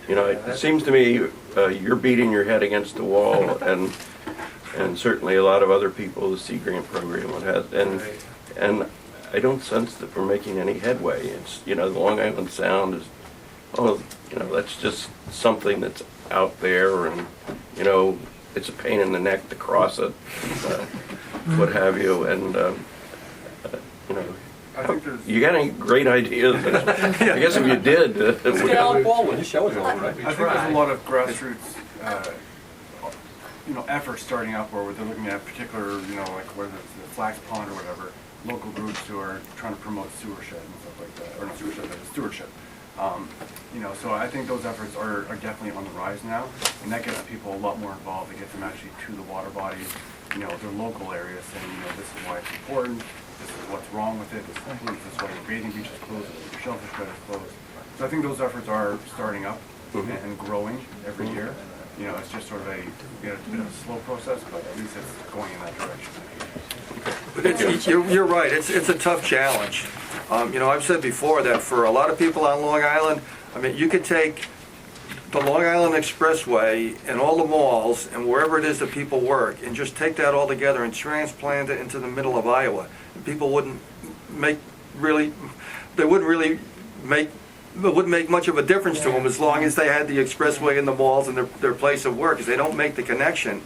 it seems to me you're beating your head against the wall, and certainly a lot of other people, the Sea Grant program has, and I don't sense that we're making any headway. It's, the Long Island Sound is, that's just something that's out there, and, it's a pain in the neck to cross it, what have you, and, I think you got any great ideas? I guess if you did, Let's get Alec Baldwin. His show is over, right? I think there's a lot of grassroots, efforts starting up where they're looking at particular, like whether it's the Flax Pond or whatever, local groups who are trying to promote stewardship and stuff like that, or not stewardship, but stewardship. So I think those efforts are definitely on the rise now, and that gets people a lot more involved. It gets them actually to the water bodies, their local areas, saying, this is why it's important. This is what's wrong with it, this is why your bathing beach is closed, your shellfish bed is closed. So I think those efforts are starting up and growing every year. It's just sort of a bit of a slow process, but at least it's going in that direction. You're right, it's a tough challenge. I've said before that for a lot of people on Long Island, you could take the Long Island Expressway and all the malls and wherever it is that people work and just take that all together and transplant it into the middle of Iowa. And people wouldn't make much of a difference to them as long as they had the expressway and the malls and their place of work, because they don't make the connection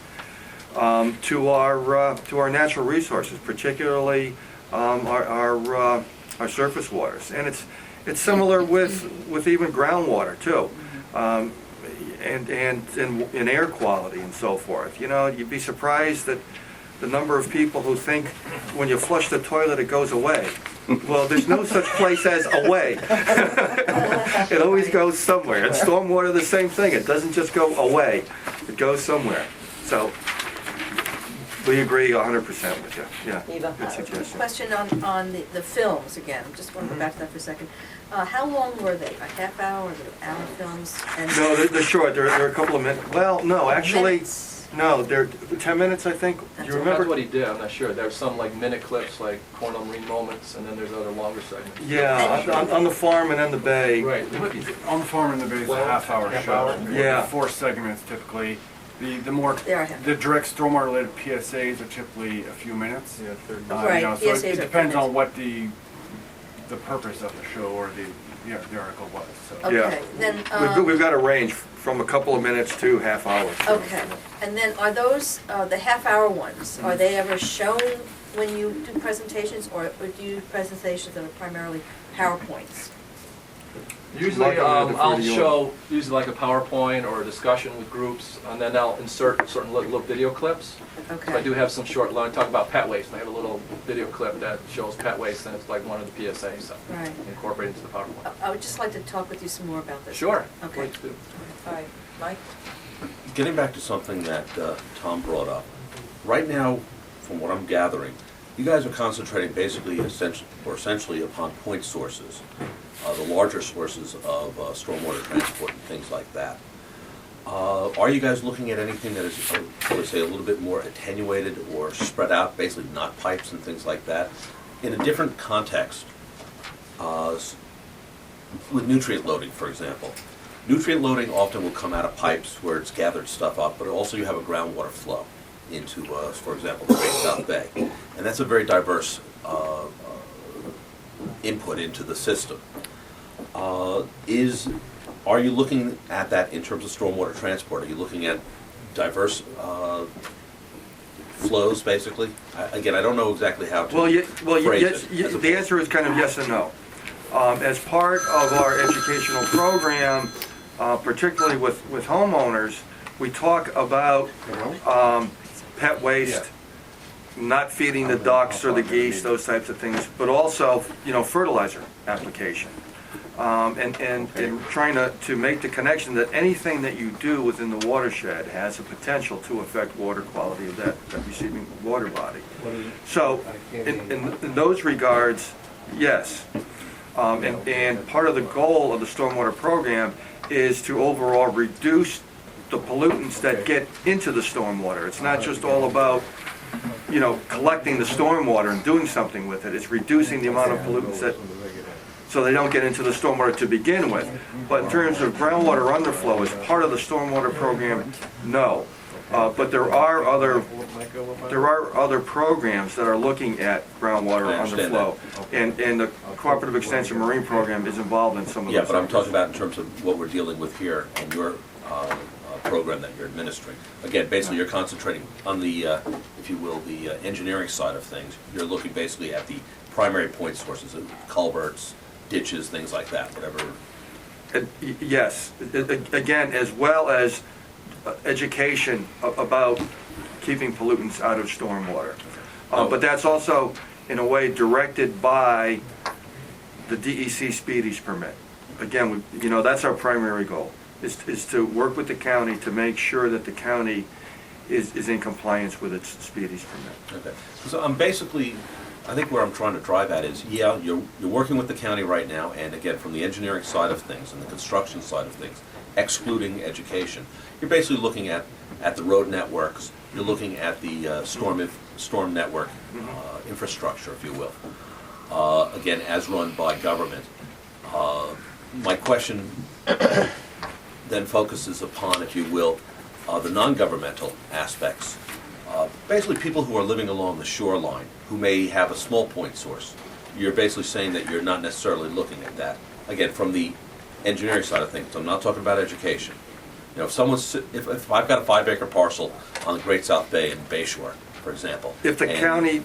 to our natural resources, particularly our surface waters. And it's similar with even groundwater too. And in air quality and so forth. You'd be surprised that the number of people who think when you flush the toilet it goes away. Well, there's no such place as away. It always goes somewhere. And stormwater, the same thing. It doesn't just go away. It goes somewhere. So we agree 100% with you. Yeah. Good suggestion. Question on the films again. Just want to go back to that for a second. How long were they? A half hour? Or hour films? And no, they're short. They're a couple of minutes. Well, no, actually, no, they're 10 minutes, I think. Do you remember? That's what he did. I'm not sure. There's some like minute clips, like Cornell Marine Moments, and then there's other longer segments. Yeah, on the farm and in the bay. Right. On the farm and the bay is a half-hour show. Yeah. 4 segments typically. The direct stormwater related PSAs are typically a few minutes. Yeah, 30 minutes. So it depends on what the purpose of the show or the article was. So. Okay, then we've got a range from a couple of minutes to half hours. Okay, and then are those the half-hour ones? Are they ever shown when you do presentations, or do you do presentations that are primarily PowerPoints? Usually, Mark, I'm gonna defer I'll to you. show, usually like a PowerPoint or a discussion with groups, and then I'll insert certain little video clips. Okay. I do have some short, I talk about pet waste, I have a little video clip that shows pet waste, and it's like one of the PSAs, so Right. incorporate into the PowerPoint. I would just like to talk with you some more about this. Sure. Okay. Please do. All right, Mike? Getting back to something that Tom brought up, right now, from what I'm gathering, you guys are concentrating basically essentially upon point sources, the larger sources of stormwater transport and things like that. Are you guys looking at anything that is, I would say, a little bit more attenuated or spread out, basically not pipes and things like that, in a different context, with nutrient loading, for example? Nutrient loading often will come out of pipes where it's gathered stuff up, but also you have a groundwater flow into, for example, the Great South Bay. And that's a very diverse input into the system. Are you looking at that in terms of stormwater transport? Are you looking at diverse flows, basically? Again, I don't know exactly how to phrase it. The answer is kind of yes and no. As part of our educational program, particularly with homeowners, we talk about pet waste, not feeding the ducks or the geese, those types of things, but also, fertilizer application. And trying to make the connection that anything that you do within the watershed has the potential to affect water quality of that receiving water body. So, in those regards, yes. And part of the goal of the stormwater program is to overall reduce the pollutants that get into the stormwater. It's not just all about, collecting the stormwater and doing something with it. It's reducing the amount of pollutants so they don't get into the stormwater to begin with. But in terms of groundwater underflow, as part of the stormwater program, no. But there are other programs that are looking at groundwater underflow. And the Cooperative Extension Marine Program is involved in some of those. Yeah, but I'm talking about in terms of what we're dealing with here and your program that you're administering. Again, basically you're concentrating on the, if you will, the engineering side of things. You're looking basically at the primary point sources of culverts, ditches, things like that, whatever. Yes, again, as well as education about keeping pollutants out of stormwater. But that's also, in a way, directed by the DEC Speedies permit. Again, that's our primary goal, is to work with the county to make sure that the county is in compliance with its Speedies permit. Okay, so I'm basically, I think where I'm trying to drive at is, yeah, you're working with the county right now, and again, from the engineering side of things and the construction side of things, excluding education, you're basically looking at the road networks, you're looking at the storm network infrastructure, if you will, again, as run by government. My question then focuses upon, if you will, the non-governmental aspects. Basically, people who are living along the shoreline, who may have a small point source. You're basically saying that you're not necessarily looking at that. Again, from the engineering side of things, I'm not talking about education. If I've got a 5-acre parcel on the Great South Bay in Bayshore, for example. If the county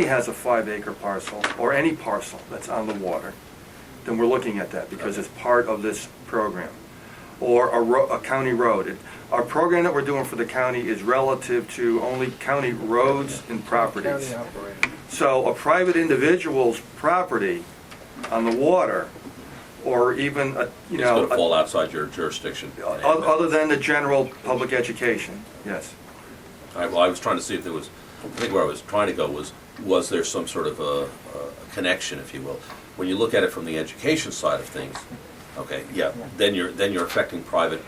has a 5-acre parcel, or any parcel that's on the water, then we're looking at that because it's part of this program. Or a county road. Our program that we're doing for the county is relative to only county roads and properties. So a private individual's property on the water, or even It's going to fall outside your jurisdiction. other than the general public education, yes. All right, well, I was trying to see if there was, I think where I was trying to go was there some sort of a connection, if you will. When you look at it from the education side of things, okay, yeah, then you're affecting private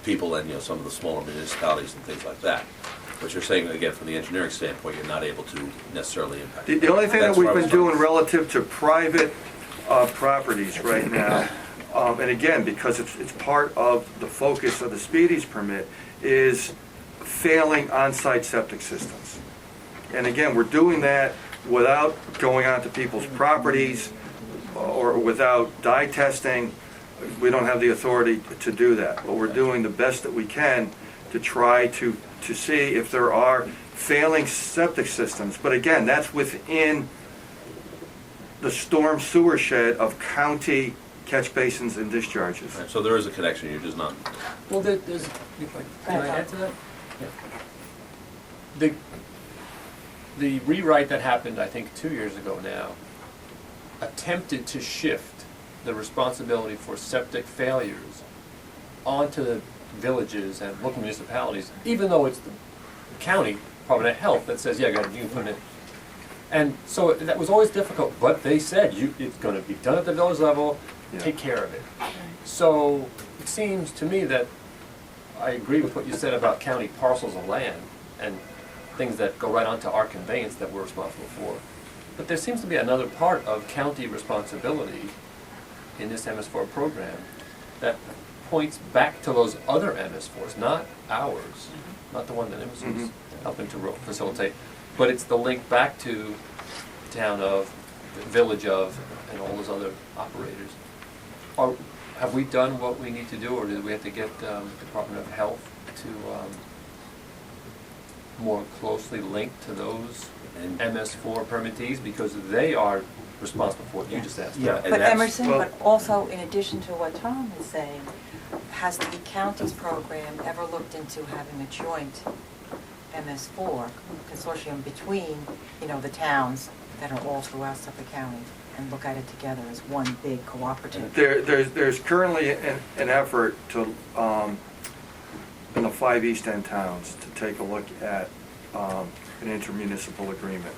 people and some of the smaller municipalities and things like that. But you're saying, again, from the engineering standpoint, you're not able to necessarily impact. The only thing that we've been doing relative to private properties right now, and again, because it's part of the focus of the Speedies permit, is failing on-site septic systems. And again, we're doing that without going onto people's properties or without dye testing. We don't have the authority to do that, but we're doing the best that we can to try to see if there are failing septic systems. But again, that's within the storm sewer shed of county catch basins and discharges. Right, so there is a connection, you're just not. Well, there's, can I add to that? The rewrite that happened, I think, 2 years ago now, attempted to shift the responsibility for septic failures onto the villages and local municipalities, even though it's the county, Department of Health, that says, yeah, you can put it in. And so that was always difficult, but they said, it's gonna be done at the village level, take care of it. So it seems to me that I agree with what you said about county parcels of land and things that go right onto our conveyance that we're responsible for. But there seems to be another part of county responsibility in this MS4 program that points back to those other MS4s, not ours, not the one that MS was helping to facilitate, but it's the link back to the town of, the village of, and all those other operators. Have we done what we need to do, or do we have to get Department of Health to more closely linked to those MS4 permittees, because they are responsible for what you just asked. Yeah, But Emerson, but also in addition to what Tom is saying, has the county's program ever looked into having a joint MS4 consortium between, the towns that are all throughout Suffolk County, and look at it together as one big cooperative? There's currently an effort to, in the 5 East End towns, to take a look at an intermunicipal agreement.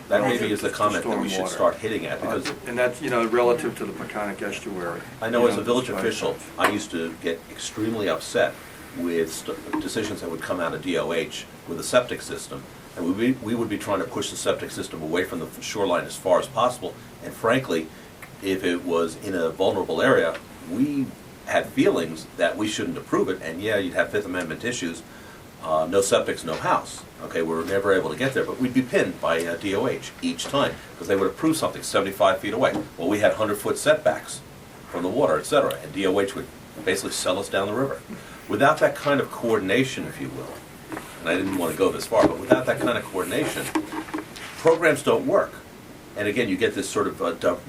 That maybe is the comment that we should start hitting at, because. And that's, relative to the Peconic estuary. I know as a village official, I used to get extremely upset with decisions that would come out of DOH with a septic system. And we would be trying to push the septic system away from the shoreline as far as possible. And frankly, if it was in a vulnerable area, we had feelings that we shouldn't approve it. And yeah, you'd have Fifth Amendment issues. No septics, no house. Okay, we were never able to get there, but we'd be pinned by DOH each time, because they would approve something 75 feet away. Well, we had 100-foot setbacks from the water, etc., and DOH would basically sell us down the river. Without that kind of coordination, if you will, and I didn't want to go this far, but without that kind of coordination, programs don't work. And again, you get this sort of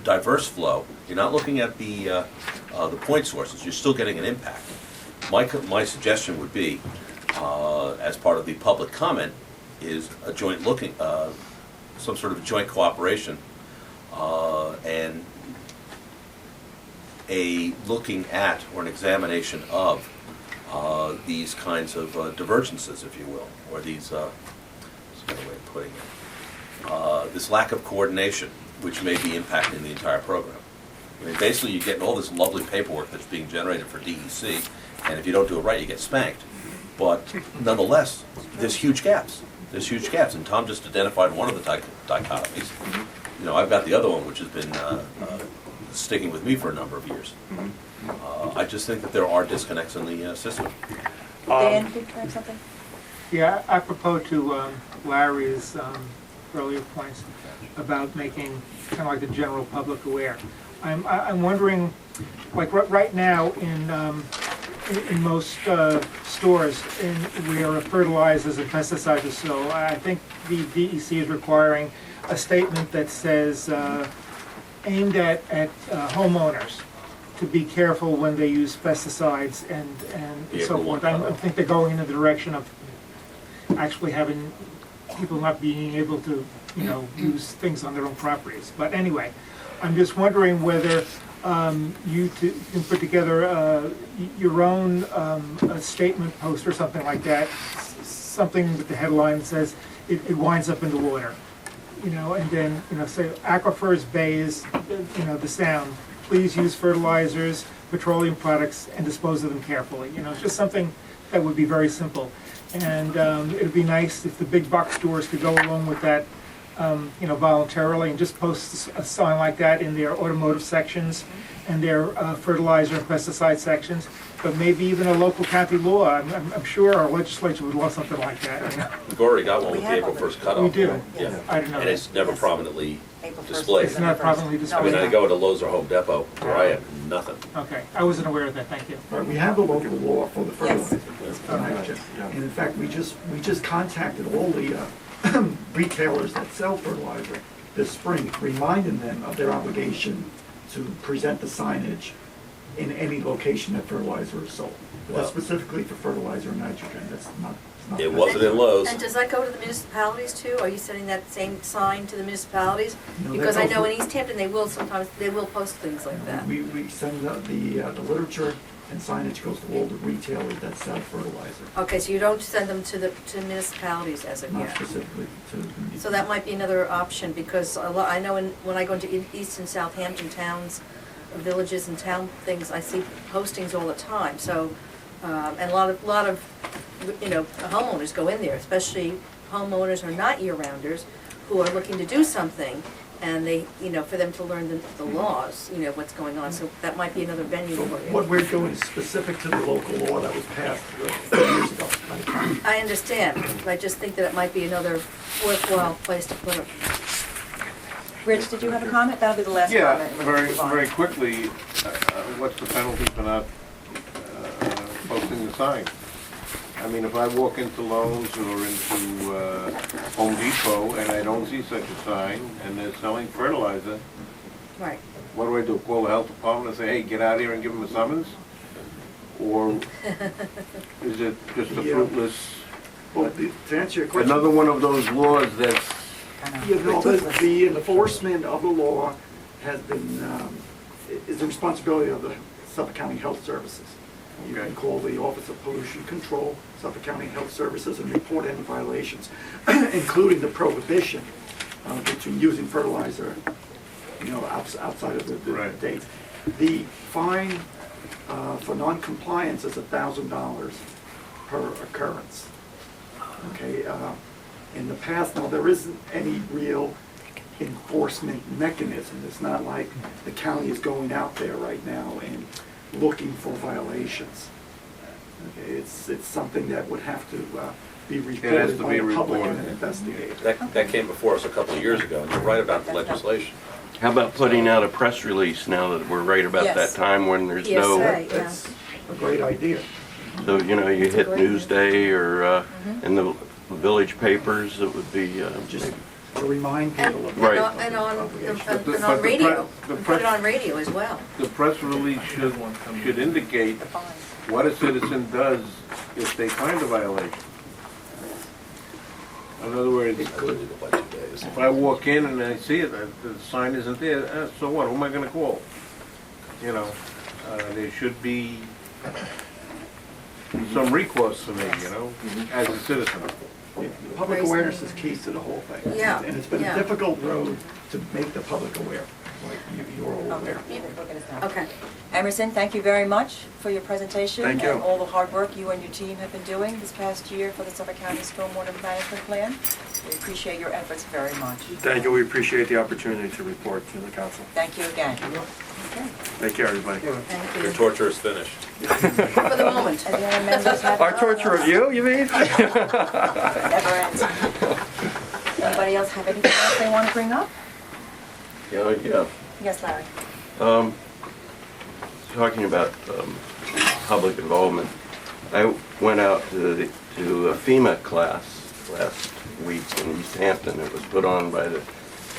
diverse flow. You're not looking at the point sources. You're still getting an impact. My suggestion would be, as part of the public comment, is a joint looking, some sort of joint cooperation, and a looking at or an examination of these kinds of divergences, if you will, or these, that's another way of putting it, this lack of coordination, which may be impacting the entire program. I mean, basically, you're getting all this lovely paperwork that's being generated for DEC, and if you don't do it right, you get spanked. But nonetheless, there's huge gaps. There's huge gaps, and Tom just identified one of the dichotomies. I've got the other one, which has been sticking with me for a number of years. I just think that there are disconnects in the system. Dan, did you have something? Yeah, apropos to Larry's earlier points about making kind of like the general public aware. I'm wondering, like right now in most stores where fertilizers and pesticides are sold, I think the DEC is requiring a statement that says aimed at homeowners to be careful when they use pesticides and so forth. I think they're going in the direction of actually having people not being able to, use things on their own properties. But anyway, I'm just wondering whether you can put together your own statement post or something like that, something with the headline that says it winds up in the water, and then say aquifers, bays, the sound. Please use fertilizers, petroleum products, and dispose of them carefully. It's just something that would be very simple, and it would be nice if the big box stores could go along with that. Voluntarily, and just post a sign like that in their automotive sections and their fertilizer and pesticide sections, but maybe even a local county law. I'm sure our legislature would love something like that. We've already got one with the April 1st cutoff. We do? Yeah. I don't know. And it's never prominently displayed. It's not prominently displayed. I mean, I go to Lowe's or Home Depot, where I have nothing. Okay, I wasn't aware of that, thank you. We have a local law for the fertilizer. Yes. And in fact, we just contacted all the retailers that sell fertilizer this spring, reminding them of their obligation to present the signage in any location that fertilizer is sold. But that's specifically for fertilizer and nitrogen, that's not. it's not- It wasn't in Lowe's. And does that go to the municipalities too? Are you sending that same sign to the municipalities? No, Because that I goes know with- in East Hampton, they will post things like that. We send the literature and signage goes to all the retailers that sell fertilizer, Okay, so you don't send them to municipalities as of not yet? specifically to. So that might be another option, because I know when I go into East and Southampton towns, villages and town things, I see postings all the time, so, and a lot of, homeowners go in there, especially homeowners who are not year-rounders, who are looking to do something, and they, for them to learn the laws, what's going on, so that might be another venue So for what you. we're doing is specific to the local law that was passed 4 years ago by the county. I understand, but I just think that it might be another worthwhile place to put it. Rich, did you have a comment? That'll be the last Yeah, comment. very quickly, what's the penalty for not posting the sign? I mean, if I walk into Lowe's or into Home Depot and I don't see such a sign and they're selling fertilizer, Right. what do? Call the health department and say, hey, get out here and give them a summons? Or is it just a Yeah. fruitless, Well, to answer your question. another one of those laws that's, The enforcement of the law has been, is the responsibility of the Suffolk County Health Services. You can call the Office of Pollution Control, Suffolk County Health Services, and report any violations, including the prohibition between using fertilizer, outside of the dates. The fine for non-compliance is $1,000 per occurrence. Okay, in the past, now, there isn't any real enforcement mechanism. It's not like the county is going out there right now and looking for violations. Okay, it's something that would have to be has reported to by be the public reported. and investigated. That came before us a couple of years ago, and you're right about the legislation. How about putting out a press release now that we're right about Yes. that time when there's Yes, no, right, yeah. That's a great idea. so, you hit Newsday or in the village papers, it would be Just to remind And people of Right. and on But and on radio, the and put press- it on radio as well. the press release should indicate what a citizen does if they find a violation. In other words, if I walk in and I see it, the sign isn't there, so what, who am I gonna call? There should be some recourse for me, as a citizen. Public awareness is key to the whole thing. Yeah, And it's been yeah. a difficult road to make the public aware, like you're all aware. Okay. Emerson, thank you very much for your presentation. Thank you. And all the hard work you and your team have been doing this past year for the Suffolk County Stormwater Management Plan. We appreciate your efforts very much. Thank you, we appreciate the opportunity to report to the council. Thank you again. Take care, everybody. Thank Your you. torture is finished. For the moment. Any other members have? Our torture of you mean? Never ends. Anybody else have anything else they want to bring up? yeah. Yes, Larry. Talking about public involvement, I went out to a FEMA class last week in East Hampton. It was put on by the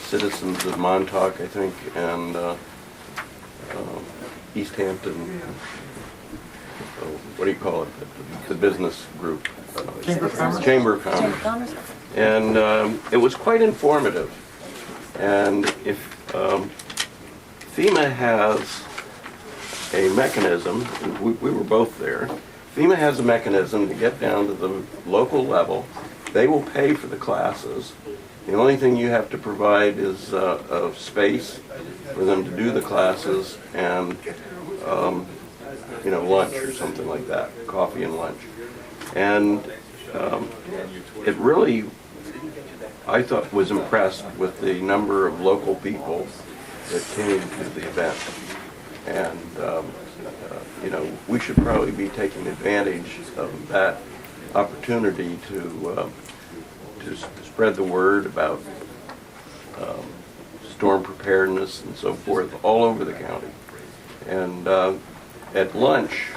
citizens of Montauk, I think, and East Hampton, what do you call it, the business group? Chamber of Commerce? Chamber of Commerce. And it was quite informative. And if FEMA has a mechanism, we were both there, FEMA has a mechanism to get down to the local level. They will pay for the classes. The only thing you have to provide is a space for them to do the classes and lunch or something like that, coffee and lunch. And it really, I thought, was impressed with the number of local people that came to the event. And, we should probably be taking advantage of that opportunity to spread the word about storm preparedness and so forth all over the county. And at lunch,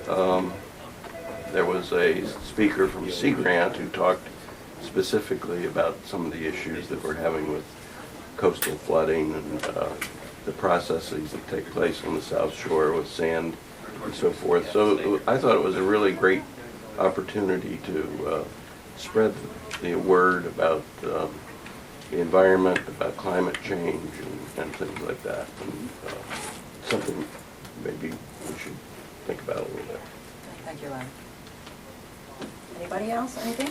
there was a speaker from Sea Grant who talked specifically about some of the issues that we're having with coastal flooding and the processes that take place on the South Shore with sand and so forth. So I thought it was a really great opportunity to spread the word about the environment, about climate change and things like that. And something maybe we should think about a little bit. Thank you, Larry. Anybody else, anything?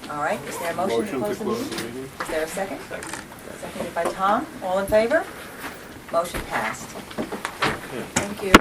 All right, is there a motion to close the meeting? Is there a second? Seconded by Tom, all in favor? Motion passed. Thank you.